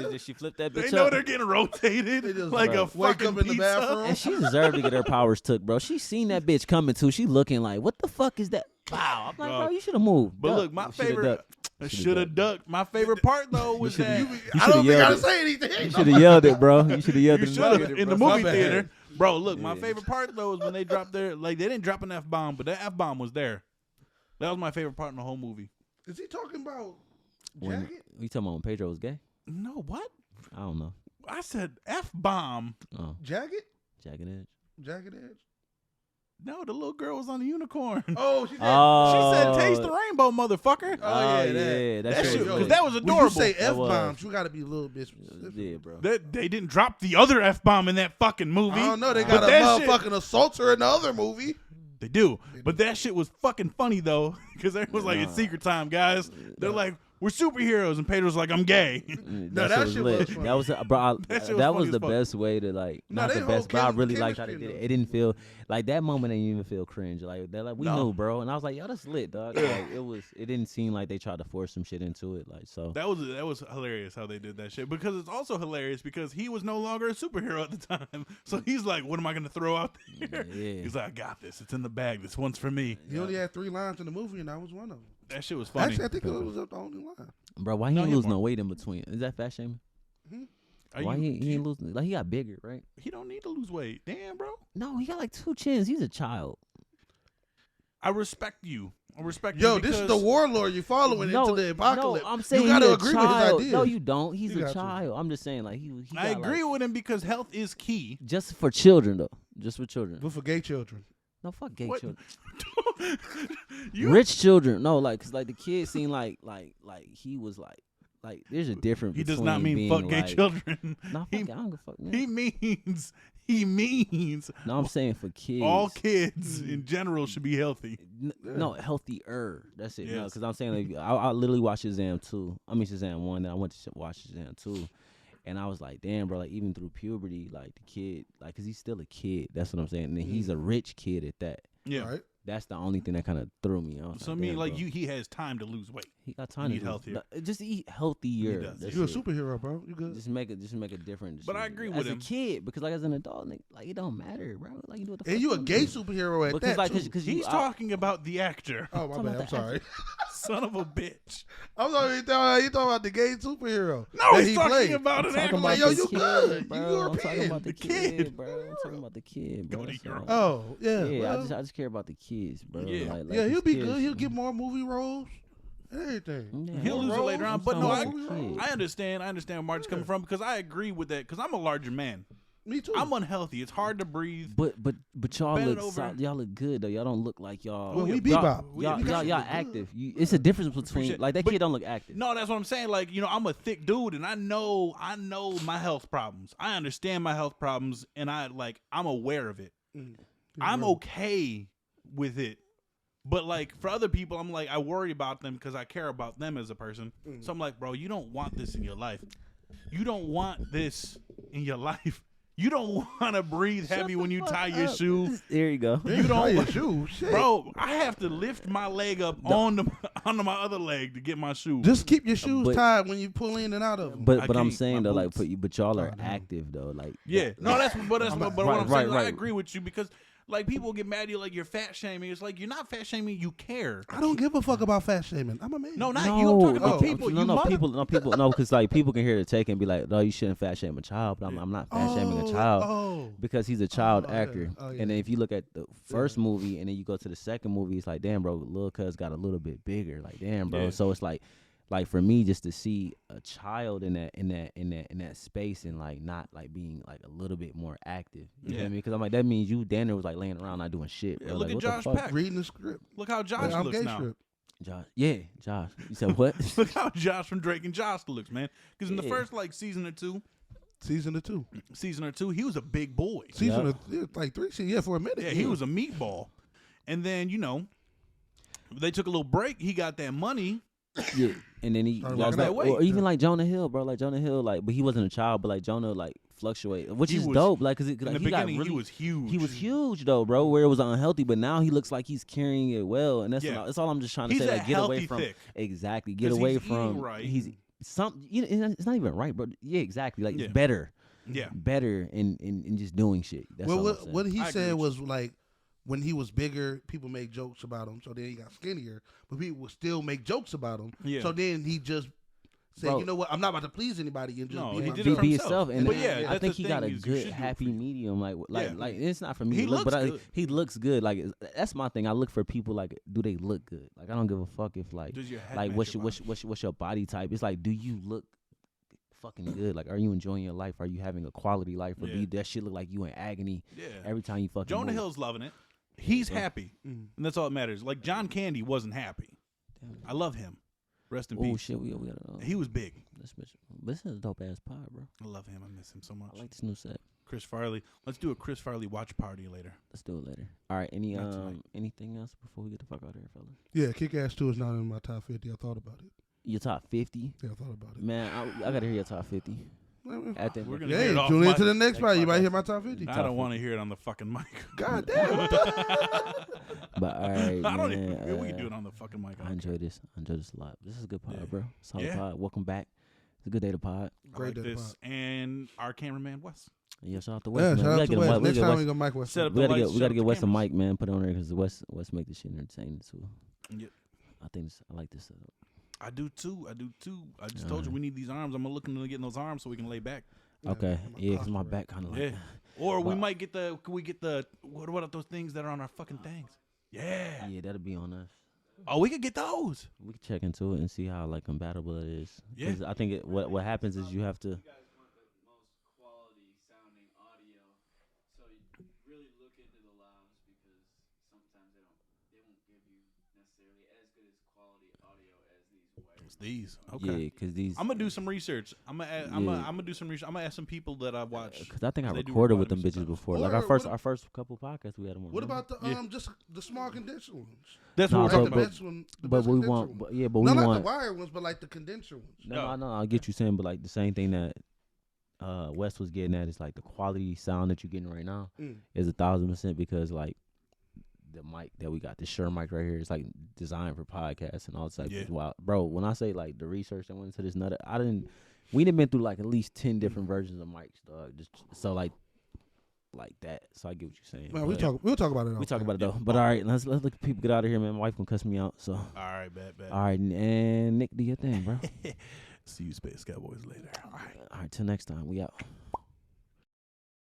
did she flip that They bitch know up? they're getting rotated They just, like bro, a wake fucking up in the pizza. bathroom. And she deserved to get her powers took, bro. She seen that bitch coming too. She looking like, what the fuck is that? Wow. I'm like, bro, you should have moved. But Duck. look, my You shoulda favorite. ducked. Should have ducked. My favorite part though was that I shoulda don't think I yelled gotta it. say anything. You should have yelled it, bro. You should have yelled you it. should have in the bro. movie My bad. theater, bro. Look, my Yeah. favorite part though is when they dropped their they didn't drop an F-bomb, but that F-bomb was there. That was my favorite part in the whole movie. Is he talking about When, jacket? you talking about when Pedro was gay? No, what? I don't know. I said F-bomb. Oh, Jacket? Jagged Edge. Jacket edge? No, the little girl was on the unicorn. Oh, she said. She said, "Taste the rainbow, motherfucker." Oh, yeah, That Hey, shit, yo, because that was When adorable. you say That was. F-bombs, you gotta be a little bit specific. Yeah, bro. They didn't drop the other F-bomb in that fucking movie. I don't know. They But got a that shit- motherfucking assaulter in the other movie. They do. But that shit was fucking funny, though, because everyone's like, it's Nah. secret time, guys. They're like, we're superheroes, and Pedro's like, I'm gay. No, that shit was funny. That was bro. That shit was That funny was as the fuck. best way to like. No, Not they the whole best, but I really liked how they chemistry did in it. It didn't feel like that moment. Didn't even feel cringe. Like they're like, we No. knew, bro. And I was like, yo, that's lit, dog. Like it was. It didn't seem like they tried to force some shit into it. Like so. That was hilarious how they did that shit, because it's also hilarious because he was no longer a superhero at the time. So he's like, what am I going to throw out there? Yeah. He's like, I got this. It's in the bag. This one's for me. He only had 3 lines in the movie, and that was one of them. That shit was funny. Actually, I think it was the only line. Bro, why he No, ain't he lose won't. no weight in between? Is that fat shaming? Are Why you- he ain't lose? Like he got bigger, right? He don't need to lose weight. Damn, bro. No, he got like 2 chins. He's a child. I respect you. I respect Yo, you this is because- the warlord you're following into the apocalypse. No, I'm saying you gotta he a agree child. with his ideas. No, you don't. He's You a got to. child. I'm just saying, like he I got, agree like, with him because health is key. just for children though. Just for children. But for gay children. No, fuck gay What? children. You- Rich children. No, like, cause like the kid seemed like he was like there's a difference. He does between not mean being fuck gay like, children. No, fuck, He- I don't give a fuck. Man. He means No, I'm saying for kids. all kids in general should be healthy. No, healthier. That's it. No, Yes. because I'm saying like I literally watched Shazam 2. I mean Shazam 1. Then I went to watch Shazam 2, and I was like, damn, bro. Like even through puberty, like the kid, like, cause he's still a kid. That's what I'm saying. And then he's a rich kid at that. Yeah. Right? That's the only thing that kind of threw me off. So I mean, like he has time to lose weight. he got time to eat do- healthier. Just eat healthier. He does. That's You're a it. superhero, bro. You good? Just make a difference. But I agree with as him. a kid, because like as an adult, like it don't matter, bro. Like you do what the And fuck you a want gay to do. superhero at Because that, like, too. cause He's talking about the actor. Oh, my talking bad. about I'm the sorry. Son of a bitch. I'm sorry. You talking about the gay superhero. No, that he's he talking played. about an talking actor. about Like, yo, the you kid, good. bro. You I'm talking European. about the The kid, kid. bro. I'm talking about the kid, bro. Go to So- Europe. Oh, yeah. Yeah, well, I just care about the kids, bro. Yeah. Like yeah, his he'll be kids, good. He'll get more movie roles. and everything. Yeah. He'll lose it later on, but no, I I understand where Mark's coming from because I agree with that because I'm a larger man. Me too. I'm unhealthy. It's hard to breathe. But y'all Bend look over. y'all look good though. Y'all don't look like y'all. Well, we y'all, Bebop. y'all active. It's a difference between Appreciate- like that but- kid don't look active. No, that's what I'm saying. Like, I'm a thick dude and I know my health problems. I understand my health problems and I'm aware of it. I'm okay with it. But like for other people, I'm like, I worry about them because I care about them as a person. So I'm like, bro, you don't want this in your life. You don't want this in your life. You don't want to breathe heavy when you tie your shoe. There you go. You don't, your shoe, shit. bro. I have to lift my leg up onto my other leg to get my shoe. Just keep your shoes But- tied when you pull in and out of them. But I I'm can't. saying My though, like, boots. but y'all are Oh, no. active though, like. Yeah, no, that's what I'm saying. right. I agree with you because like people get mad at you like you're fat shaming. It's like you're not fat shaming. You care. I don't give a fuck about fat shaming. I'm a man. No, not you. I'm talking about people. No, You mother- people, no, because like people can hear the take and be like, "No, you shouldn't fat shame a child." But I'm not fat shaming a child Oh, because he's a child yeah. actor. Oh, yeah. And then if you look at the first movie and then you go to the second movie, it's like, damn, bro, Lil Cuz got a little bit bigger. Like, damn, bro. Yeah. So it's like for me, just to see a child in that space and like not like being like a little bit more active. You know what I mean? Because I'm like, that means you, Danner, was like laying around not doing shit. Yeah, Bro. look Like, at what the Josh fuck? Peck. reading the script. Look how Josh I'm looks gay now. script. Josh. You said what? Look how Josh from Drake and Josh looks, man. Because in the Yeah. first season or two, Season of 2. he was a big boy. Season of like 3. Yeah, for a minute. Yeah, he was a meatball. And then they took a little break. He got that money. Yeah, and then he Started got working back, that weight. or even like Jonah Hill, bro. Like Jonah Hill, like, but he wasn't a child, but like Jonah, like fluctuate, which He is was- dope. Like, cause In the he got beginning, really, he was huge. he was huge though, bro. Where it was unhealthy, but now he looks like he's carrying it well, and Yeah. that's all I'm just trying to He's say. a Like, get away healthy from thick. exactly, get 'Cause away he's from eating right. he's it's not even right, bro. Yeah, exactly. Like Yeah. it's better, Yeah. in just doing shit. That's all I'm saying. what he I agree said with was like when he was bigger, people made jokes about him. So then he got skinnier, but people would still make jokes about him. Yeah. So then he just said, Bro. you know what? I'm not about to please anybody and just No, be he my did be, it for be himself. yourself, and But then- yeah, I that's I think the he got a thing is you good should do happy it. medium. Like Yeah. it's not for me He to look, but looks good. he looks good. Like that's my thing. I look for people like, do they look good? Like I don't give a fuck if like Does your head like match what's your your what's your body type? It's like, do you look fucking good? Like, are you enjoying your life? Are you having a quality life? Or do Yeah. you, that shit look like you in agony Yeah. every time you fucking Jonah move? Hill's loving it. He's happy. And that's all that matters. Like John Candy wasn't happy. I love him. Rest in Oh peace. shit, we gotta. He was big. This is a dope ass pod, bro. I love him. I miss him so much. I like this new set. Chris Farley. Let's do a Chris Farley watch party later. Let's do it later. All right. Any Not tonight. anything else before we get the fuck out of here, fellas? Yeah, Kick Ass 2 is not in my top 50. I thought about it. Your top 50, Yeah, I thought about it. man. I gotta hear your top 50. At the, We're gonna hear Hey, it off tune mic. into the next part. You might podcast. hear my top 50. I don't want to hear it on the fucking mic. God damn. But all right, I don't man, even. We can do it on the fucking mic. I enjoy this. I enjoy this a lot. This is a good pod, Yeah. bro. Solid Yeah. pod. Welcome back. It's a good day to pod. Great like day to this. pod. And our cameraman Wes. Yeah, shout out to Yeah, West, man. shout We out gotta to get West. him. Next time we go Mike West. Set up We the gotta lights, get set up the West a cameras. mic, man. Put it on there because West make this shit entertaining too. Yep. I like this setup. I do too. I just told you we need these arms. I'm gonna look into getting those arms so we can lay back. Okay, yeah, because my back kind of like. Yeah. Or we Well- might get the. Can we get the? What about those things that are on our fucking things? Yeah. Yeah, that'll be on us. Oh, we could get those. We can check into it and see how like compatible it is. Yeah. 'Cause I think what happens is you have to. You guys want the most quality sounding audio, so you really look into the labs because sometimes they won't give you necessarily as good as quality audio as these white. It's these. Yeah, Okay. because these. I'm gonna do some research. I'm gonna do some research. I'm gonna ask some people that I watch. Because I think I They do recorded require with them them bitches sometimes. before. Or Like what- our first couple podcasts we had them on. What remember? about the Yeah. just the small condenser ones? That's Nah, what we're but- talking the about. best one, the But best we condenser want, ones. but yeah, but No, we not want. the wire ones, but like the condenser ones. No, I get you saying, but like the same thing that West was getting at is like the quality sound that you're getting right now is 1,000% because like the mic that we got, the Shure mic right here, is like designed for podcasts and all this type Yeah. of wild. Bro, when I say like the research that went into this nut, we done been through like at least 10 different versions of mics, dog. Just so like that. So I get what you're saying. Man, But we'll talk about it. we talk about it though. But all right, let's let people get out of here, man. My wife gonna cuss me out. So All right, bet. all right, and Nick, do your thing, bro. See you, Space Cowboys, later. All right. All right, till next time, we out.